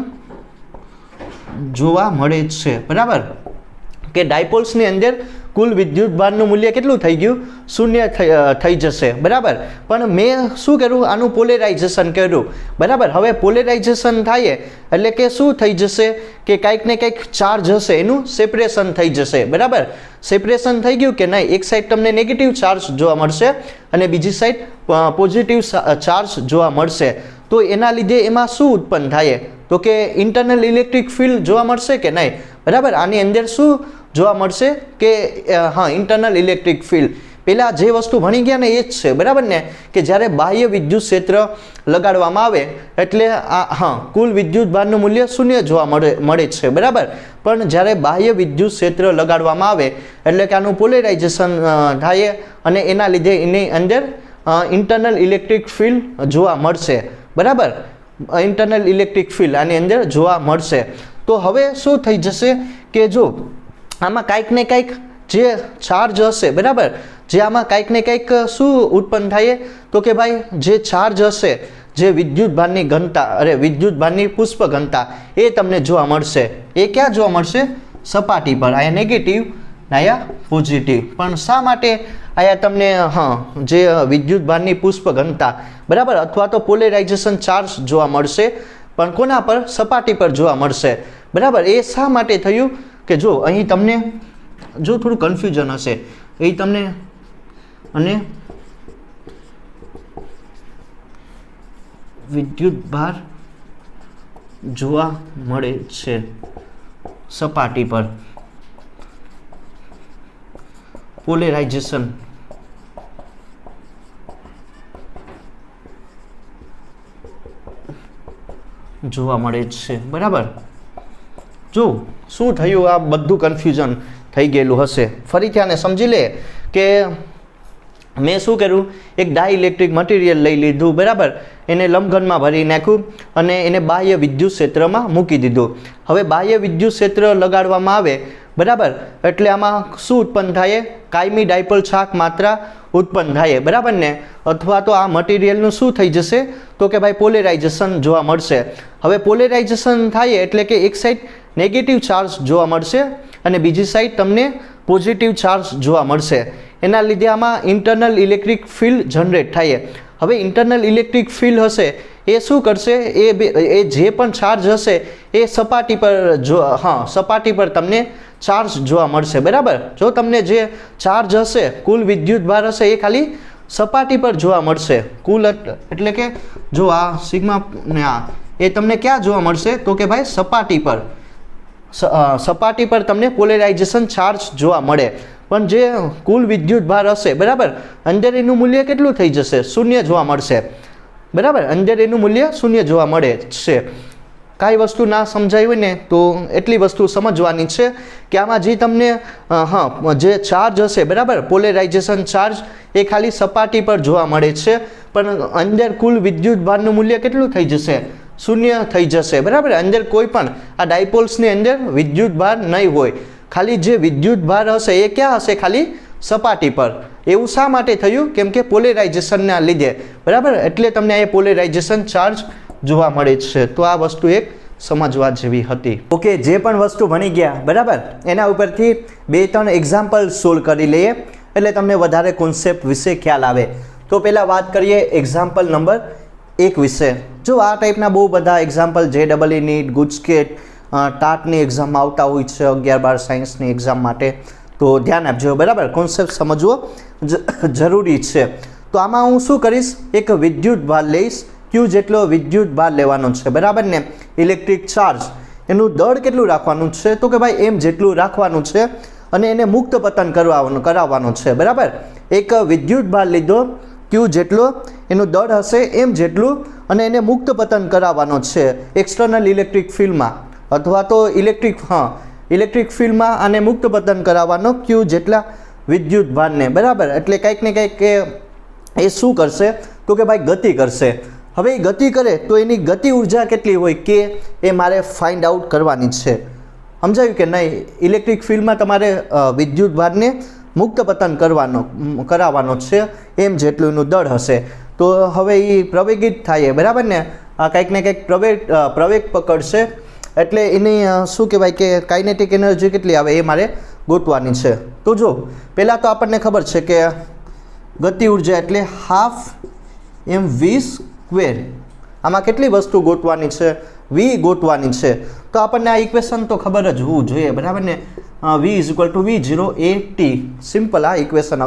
જોવા મળે છે, બરાબર. કે ડાયપોલ્સની અંદર કુલ વિદ્યુત ભારનું મૂલ્ય કેટલું થઈ ગયું? 0 થઈ જશે, બરાબર. પણ મેં શું કર્યું? આનું પોલેરાઇઝેશન કર્યું, બરાબર. હવે પોલેરાઇઝેશન થાય એટલે કે શું થઈ જશે કે કંઈક ને કંઈક ચાર્જ હશે એનું સેપરેશન થઈ જશે, બરાબર. સેપરેશન થઈ ગયું કે નહીં? એક સાઈડ તમને નેગેટિવ ચાર્જ જોવા મળશે અને બીજી સાઈડ પોઝિટિવ ચાર્જ જોવા મળશે. તો એના લીધે એમાં શું ઉત્પન્ન થાય તો કે ઇન્ટરનલ ઇલેક્ટ્રિક ફિલ્ડ જોવા મળશે કે નહીં, બરાબર. આની અંદર શું જોવા મળશે કે હા, ઇન્ટરનલ ઇલેક્ટ્રિક ફિલ્ડ. પહેલાં જે વસ્તુ ભણી ગયા ને એ જ છે, બરાબર ને, કે જ્યારે બાહ્ય વિદ્યુત ક્ષેત્ર લગાડવામાં આવે એટલે હા કુલ વિદ્યુત ભારનું મૂલ્ય 0 જોવા મળે છે, બરાબર. પણ જ્યારે બાહ્ય વિદ્યુત ક્ષેત્ર લગાડવામાં આવે એટલે કે આનું પોલેરાઇઝેશન થાય અને એના લીધે એની અંદર ઇન્ટરનલ ઇલેક્ટ્રિક ફિલ્ડ જોવા મળશે, બરાબર. ઇન્ટરનલ ઇલેક્ટ્રિક ફિલ્ડ આની અંદર જોવા મળશે. તો હવે શું થઈ જશે કે જો આમાં કંઈક ને કંઈક જે ચાર્જ હશે, બરાબર, જે આમાં કંઈક ને કંઈક શું ઉત્પન્ન થાય તો કે ભાઈ જે ચાર્જ હશે, જે વિદ્યુત ભારની ઘનતા વિદ્યુત ભારની પુષ્પ ઘનતા એ તમને જોવા મળશે. એ ક્યાં જોવા મળશે? સપાટી પર. આયા નેગેટિવ, આયા પોઝિટિવ. પણ શા માટે આયા તમને જે વિદ્યુત ભારની પુષ્પ ઘનતા, બરાબર, અથવા તો પોલેરાઇઝેશન ચાર્જ જોવા મળશે, પણ કોના પર? સપાટી પર જોવા મળશે, બરાબર. એ શા માટે થયું કે જો અહીં તમને જો થોડું કન્ફ્યુઝન હશે એ તમને અને વિદ્યુત ભાર જોવા મળે છે સપાટી પર, પોલેરાઇઝેશન જોવા મળે છે, બરાબર. જો શું થયું? આ બધું કન્ફ્યુઝન થઈ ગયેલું હશે. ફરીથી આને સમજી લે કે મેં શું કર્યું? એક ડાઇલેક્ટ્રિક મટીરિયલ લઈ લીધું, બરાબર, એને લંબઘનમાં ભરી નાખ્યું અને એને બાહ્ય વિદ્યુત ક્ષેત્રમાં મૂકી દીધું. હવે બાહ્ય વિદ્યુત ક્ષેત્ર લગાડવામાં આવે, બરાબર, એટલે આમાં શું ઉત્પન્ન થાય? કાયમી ડાયપોલ શાક માત્રા ઉત્પન્ન થાય, બરાબર ને. અથવા તો આ મટીરિયલનું શું થઈ જશે તો કે ભાઈ પોલેરાઇઝેશન જોવા મળશે. હવે પોલેરાઇઝેશન થાય એટલે કે એક સાઈડ નેગેટિવ ચાર્જ જોવા મળશે અને બીજી સાઈડ તમને પોઝિટિવ ચાર્જ જોવા મળશે. એના લીધે આમાં ઇન્ટરનલ ઇલેક્ટ્રિક ફિલ્ડ જનરેટ થાય. હવે ઇન્ટરનલ ઇલેક્ટ્રિક ફિલ્ડ હશે એ શું કરશે? એ જે પણ ચાર્જ હશે એ સપાટી પર સપાટી પર તમને ચાર્જ જોવા મળશે, બરાબર. જો તમને જે ચાર્જ હશે, કુલ વિદ્યુત ભાર હશે એ ખાલી સપાટી પર જોવા મળશે. કુલ એટલે કે જો આ સિગ્મા ને આ એ તમને ક્યાં જોવા મળશે તો કે ભાઈ સપાટી પર. સપાટી પર તમને પોલેરાઇઝેશન ચાર્જ જોવા મળે. પણ જે કુલ વિદ્યુત ભાર હશે, બરાબર, અંદર એનું મૂલ્ય કેટલું થઈ જશે? 0 જોવા મળશે, બરાબર. અંદર એનું મૂલ્ય 0 જોવા મળે છે. કાંઈ વસ્તુ ના સમજાઈ હોય ને તો એટલી વસ્તુ સમજવાની છે કે આમાં જે તમને જે ચાર્જ હશે, બરાબર, પોલેરાઇઝેશન ચાર્જ એ ખાલી સપાટી પર જોવા મળે છે, પણ અંદર કુલ વિદ્યુત ભારનું મૂલ્ય કેટલું થઈ જશે? 0 થઈ જશે, બરાબર. અંદર કોઈ પણ આ ડાયપોલ્સની અંદર વિદ્યુત ભાર નહીં હોય. ખાલી જે વિદ્યુત ભાર હશે એ ક્યાં હશે? ખાલી સપાટી પર. એવું શા માટે થયું? કેમ કે પોલેરાઇઝેશનના લીધે, બરાબર. એટલે તમને આ પોલેરાઇઝેશન ચાર્જ જોવા મળે છે. તો આ વસ્તુ એક સમજવા જેવી હતી. ઓકે, જે પણ વસ્તુ ભણી ગયા, બરાબર, એના ઉપરથી 2-3 એક્ઝામ્પલ સોલ્વ કરી લઈએ એટલે તમને વધારે કોન્સેપ્ટ વિશે ખ્યાલ આવે. તો પહેલાં વાત કરીએ એક્ઝામ્પલ નંબર 1 વિશે. જો આ ટાઈપના બહુ બધા એક્ઝામ્પલ JEE નીટ, ગુજકેટ, ટાટની એક્ઝામમાં આવતા હોય છે 11-12 સાયન્સની એક્ઝામ માટે, તો ધ્યાન આપજો, બરાબર. કોન્સેપ્ટ સમજવો જરૂરી છે. તો આમાં હું શું કરીશ, એક વિદ્યુત ભાર લઈશ, ક્યુ જેટલો વિદ્યુત ભાર લેવાનો છે, બરાબર ને. ઇલેક્ટ્રિક ચાર્જ એનું દળ કેટલું રાખવાનું છે, તો કે ભાઈ એમ જેટલું રાખવાનું છે અને એને મુક્ત પતન કરાવવાનું છે, બરાબર. એક વિદ્યુત ભાર લીધો ક્યુ જેટલો, એનું દળ હશે એમ જેટલું અને એને મુક્ત પતન કરાવવાનો છે એક્સટર્નલ ઇલેક્ટ્રિક ફિલ્ડમાં અથવા તો ઇલેક્ટ્રિક ફિલ્ડમાં આને મુક્ત પતન કરાવવાનો ક્યુ જેટલા વિદ્યુત ભારને, બરાબર. એટલે કંઈક ને કંઈક એ શું કરશે, તો કે ભાઈ ગતિ કરશે. હવે એ ગતિ કરે તો એની ગતિ ઉર્જા કેટલી હોય કે એ મારે ફાઇન્ડ આઉટ કરવાની છે. સમજાયું કે નહીં. ઇલેક્ટ્રિક ફિલ્ડમાં તમારે વિદ્યુત ભારને મુક્ત પતન કરાવવાનો છે એમ જેટલું એનું દળ હશે. તો હવે એ પ્રવેગિત થાય, બરાબર ને. આ કંઈક ને કંઈક પ્રવેગ પકડશે એટલે એની શું કહેવાય કે કાઇનેટિક એનર્જી કેટલી આવે એ મારે ગોતવાની છે. તો જો પહેલાં તો આપણને ખબર છે કે ગતિ ઉર્જા એટલે હાફ mv². આમાં કેટલી વસ્તુ ગોતવાની છે, v ગોતવાની છે. તો આપણને આ ઇક્વેશન તો ખબર જ હોવું જોઈએ, બરાબર ને. v = v0 at. સિમ્પલ. આ ઇક્વેશન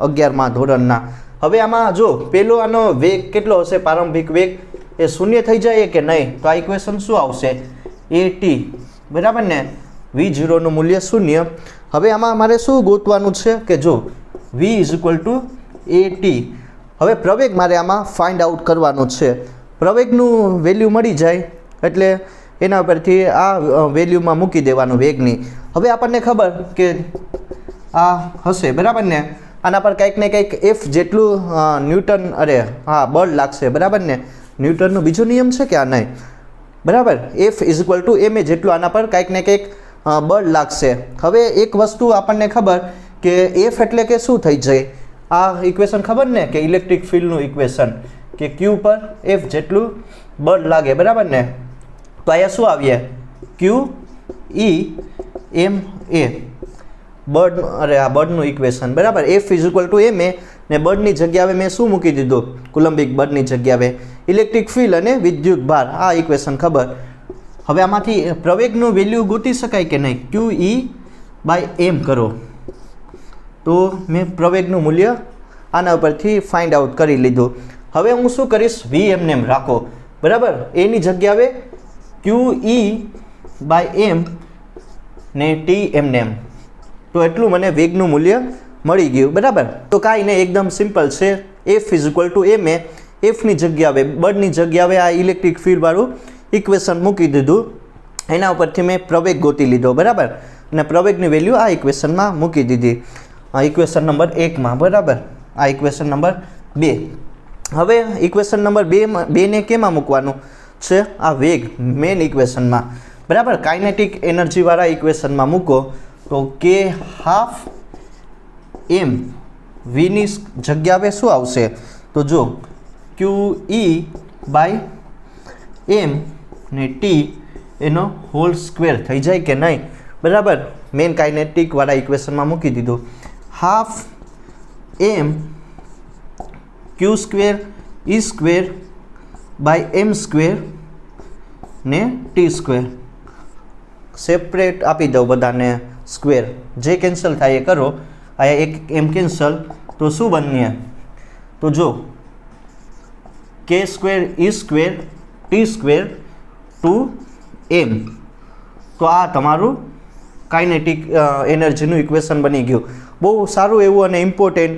11મા ધોરણના. હવે આમાં જો પેલો આનો વેગ કેટલો હશે, પ્રારંભિક વેગ એ શૂન્ય થઈ જાય કે નહીં, તો આ ઇક્વેશન શું આવશે, at, બરાબર ને. v0 નું મૂલ્ય શૂન્ય. હવે આમાં મારે શું ગોતવાનું છે કે જો v = at. હવે પ્રવેગ મારે આમાં ફાઇન્ડ આઉટ કરવાનો છે. પ્રવેગનું વેલ્યુ મળી જાય એટલે એના પરથી આ વેલ્યુમાં મૂકી દેવાનું વેગની. હવે આપણને ખબર કે આ હશે, બરાબર ને. આના પર કંઈક ને કંઈક f જેટલું ન્યૂટન બળ લાગશે, બરાબર ને. ન્યૂટનનો બીજો નિયમ છે કે આ નહીં, બરાબર. f = ma જેટલું આના પર કંઈક ને કંઈક બળ લાગશે. હવે એક વસ્તુ આપણને ખબર કે f એટલે કે શું થઈ જાય, આ ઇક્વેશન ખબર ને કે ઇલેક્ટ્રિક ફિલ્ડનું ઇક્વેશન કે q પર f જેટલું બળ લાગે, બરાબર ને. તો અહીંયા શું આવીએ, q e m a બળ, આ બળનું ઇક્વેશન, બરાબર. f = ma ને બળની જગ્યાએ મેં શું મૂકી દીધું, કુલંબિક બળની જગ્યાએ ઇલેક્ટ્રિક ફિલ્ડ અને વિદ્યુત ભાર. આ ઇક્વેશન ખબર. હવે આમાંથી પ્રવેગનું વેલ્યુ ગોતી શકાય કે નહીં, QE/m કરો તો મેં પ્રવેગનું મૂલ્ય આના ઉપરથી ફાઇન્ડ આઉટ કરી લીધું. હવે હું શું કરીશ, v એમને એમ રાખો, બરાબર. એની જગ્યાએ QE/m ને t એમને એમ. તો એટલું મને વેગનું મૂલ્ય મળી ગયું, બરાબર. તો કાંઈ નહીં, એકદમ સિમ્પલ છે. f = ma, એફની જગ્યાએ બળની જગ્યાએ આ ઇલેક્ટ્રિક ફિલ્ડવાળું ઇક્વેશન મૂકી દીધું. એના ઉપરથી મેં પ્રવેગ ગોતી લીધો, બરાબર. અને પ્રવેગની વેલ્યુ આ ઇક્વેશનમાં મૂકી દીધી, ઇક્વેશન નંબર 1માં, બરાબર. આ ઇક્વેશન નંબર 2. હવે ઇક્વેશન નંબર 2 ને કેમાં મૂકવાનું છે, આ વેગ મેઇન ઇક્વેશનમાં, બરાબર. કાઇનેટિક એનર્જીવાળા ઇક્વેશનમાં મૂકો તો કે હાફ m vની જગ્યાએ શું આવશે, તો જો QE/m ને t એનો હોલ સ્ક્વેર થઈ જાય કે નહીં, બરાબર. મેઇન કાઇનેટિક વાળા ઇક્વેશનમાં મૂકી દીધું. હાફ m q² e²/m² ને t². સેપરેટ આપી દઉં બધાને સ્ક્વેર, જે કેન્સલ થાય એ કરો. આ એક m કેન્સલ તો શું બનીએ, તો જો k² e² t² 2m. તો આ તમારું કાઇનેટિક એનર્જીનું ઇક્વેશન બની ગયું. બહુ સારું એવું અને ઇમ્પોર્ટન્ટ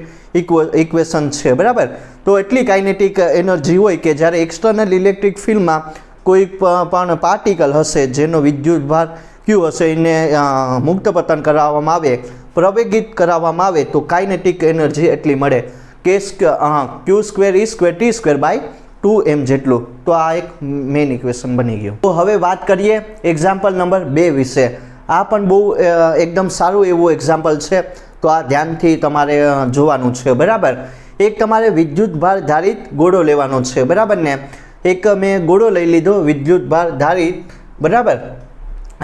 ઇક્વેશન છે, બરાબર. તો એટલી કાઇનેટિક એનર્જી હોય કે જ્યારે એક્સટર્નલ ઇલેક્ટ્રિક ફિલ્ડમાં કોઈ પણ પાર્ટિકલ હશે જેનો વિદ્યુત ભાર q હશે એને મુક્ત પતન કરાવવામાં આવે, પ્રવેગિત કરાવવામાં આવે તો કાઇનેટિક એનર્જી એટલી મળે q² e² t²/2m જેટલું. તો આ એક મેઇન ઇક્વેશન બની ગયું. તો હવે વાત કરીએ એક્ઝામ્પલ નંબર 2 વિશે. આ પણ બહુ એકદમ સારું એવું એક્ઝામ્પલ છે, તો આ ધ્યાનથી તમારે જોવાનું છે, બરાબર. એક તમારે વિદ્યુત ભાર ધારિત ગોળો લેવાનો છે, બરાબર ને. એક મેં ગોળો લઈ લીધો વિદ્યુત ભાર ધારિત, બરાબર.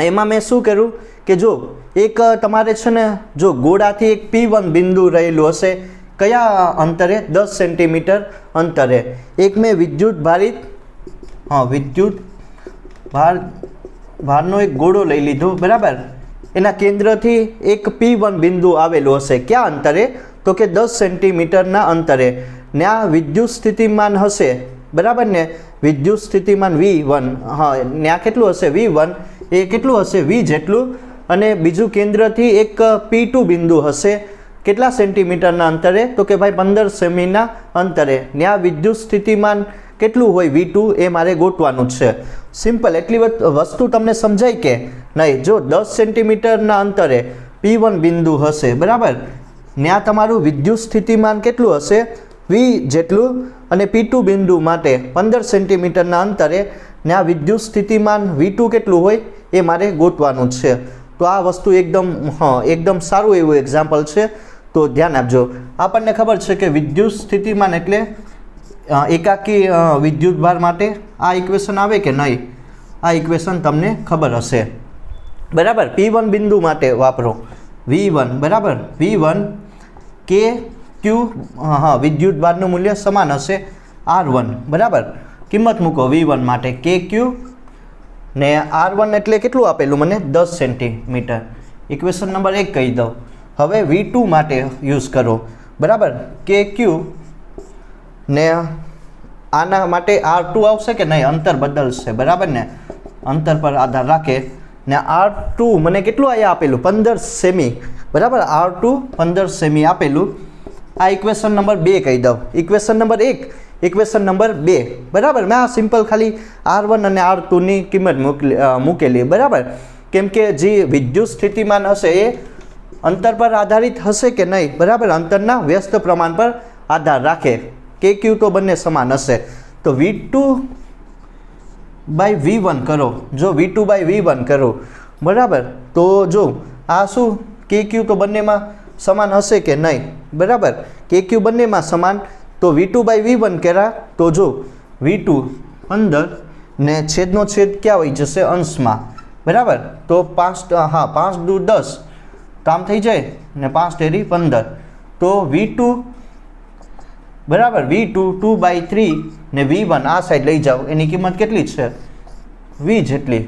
એમાં મેં શું કર્યું કે જો એક તમારે છે ને, જો ગોળાથી એક P1 બિંદુ રહેલું હશે, કયા અંતરે, 10 સેન્ટીમીટર અંતરે. એક મેં વિદ્યુત ભારનો એક ગોળો લઈ લીધો, બરાબર. એના કેન્દ્રથી એક P1 બિંદુ આવેલું હશે, ક્યાં અંતરે, તો કે 10 સેન્ટીમીટરના અંતરે ને આ વિદ્યુત સ્થિતિમાન હશે, બરાબર ને, વિદ્યુત સ્થિતિમાન V1, હા ને આ કેટલું હશે V1, એ કેટલું હશે V જેટલું, અને બીજું કેન્દ્રથી એક P2 બિંદુ હશે કેટલા સેન્ટીમીટરના અંતરે, તો કે ભાઈ 15 સેમીના અંતરે, ને આ વિદ્યુત સ્થિતિમાન કેટલું હોય V2 એ મારે ગોતવાનું છે. સિમ્પલ, એટલી વસ્તુ તમને સમજાય કે નહીં? જો 10 સેન્ટીમીટરના અંતરે P1 બિંદુ હશે, બરાબર, ને આ તમારું વિદ્યુત સ્થિતિમાન કેટલું હશે V જેટલું, અને P2 બિંદુ માટે 15 સેન્ટીમીટરના અંતરે, ને આ વિદ્યુત સ્થિતિમાન V2 કેટલું હોય એ મારે ગોતવાનું છે. તો આ વસ્તુ એકદમ સારું એવું એક્ઝામ્પલ છે, તો ધ્યાન આપજો. આપણને ખબર છે કે વિદ્યુત સ્થિતિમાન એટલે એકાકી વિદ્યુત ભાર માટે આ ઇક્વેશન આવે કે નહીં? આ ઇક્વેશન તમને ખબર હશે, બરાબર. P1 બિંદુ માટે વાપરો V1, બરાબર, V1 કે Q, હા વિદ્યુત ભારનું મૂલ્ય સમાન હશે R1, બરાબર. કિંમત મૂકો V1 માટે KQ, ને R1 એટલે કેટલું આપેલું મને? 10 સેન્ટીમીટર. ઇક્વેશન નંબર 1 કહી દઉં. હવે V2 માટે યુઝ કરો, બરાબર, KQ, ને આના માટે R2 આવશે કે નહીં? અંતર બદલશે, બરાબર ને, અંતર પર આધાર રાખે, ને R2 મને કેટલું અહીંયા આપેલું? 15 સેમી, બરાબર. R2 15 સેમી આપેલું. આ ઇક્વેશન નંબર 2 કહી દઉં. ઇક્વેશન નંબર 1, ઇક્વેશન નંબર 2, બરાબર. મેં આ સિમ્પલ ખાલી R1 અને R2ની કિંમત મૂકેલી, બરાબર. કેમ કે જે વિદ્યુત સ્થિતિમાન હશે એ અંતર પર આધારિત હશે કે નહીં? બરાબર, અંતરના વ્યસ્ત પ્રમાણ પર આધાર રાખે. KQ તો બંને સમાન હશે. તો V2 બાય V1 કરો. જો V2 બાય V1 કરો, બરાબર, તો જો આ શું KQ તો બંનેમાં સમાન હશે કે નહીં? બરાબર, KQ બંનેમાં સમાન, તો V2 બાય V1 કર્યા તો જો V2 15 ને છેદનો છેદ ક્યાં હોઈ જશે? અંશમાં, બરાબર. તો 5 દુ 10 કામ થઈ જાય, ને 5 તેરી 15, તો V2, બરાબર, V2 2 બાય 3 ને V1 આ સાઈડ લઈ જાઓ, એની કિંમત કેટલી છે? V જેટલી.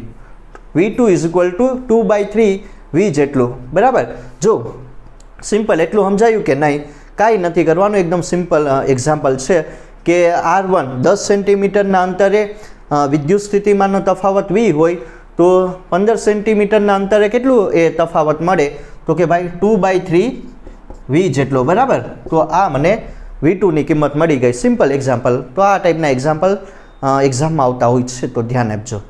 V2 is equal to 2 by 3 V જેટલું, બરાબર. જો સિમ્પલ, એટલું સમજાયું કે નહીં? કાંઈ નથી કરવાનું, એકદમ સિમ્પલ એક્ઝામ્પલ છે કે R1 10 સેન્ટીમીટરના અંતરે વિદ્યુત સ્થિતિમાનનો તફાવત V હોય, તો 15 સેન્ટીમીટરના અંતરે કેટલું એ તફાવત મળે? તો કે ભાઈ 2 બાય 3 V જેટલો, બરાબર. તો આ મને V2ની કિંમત મળી ગઈ. Simple example. તો આ ટાઈપના એક્ઝામ્પલ એક્ઝામમાં આવતા હોય છે, તો ધ્યાન આપજો.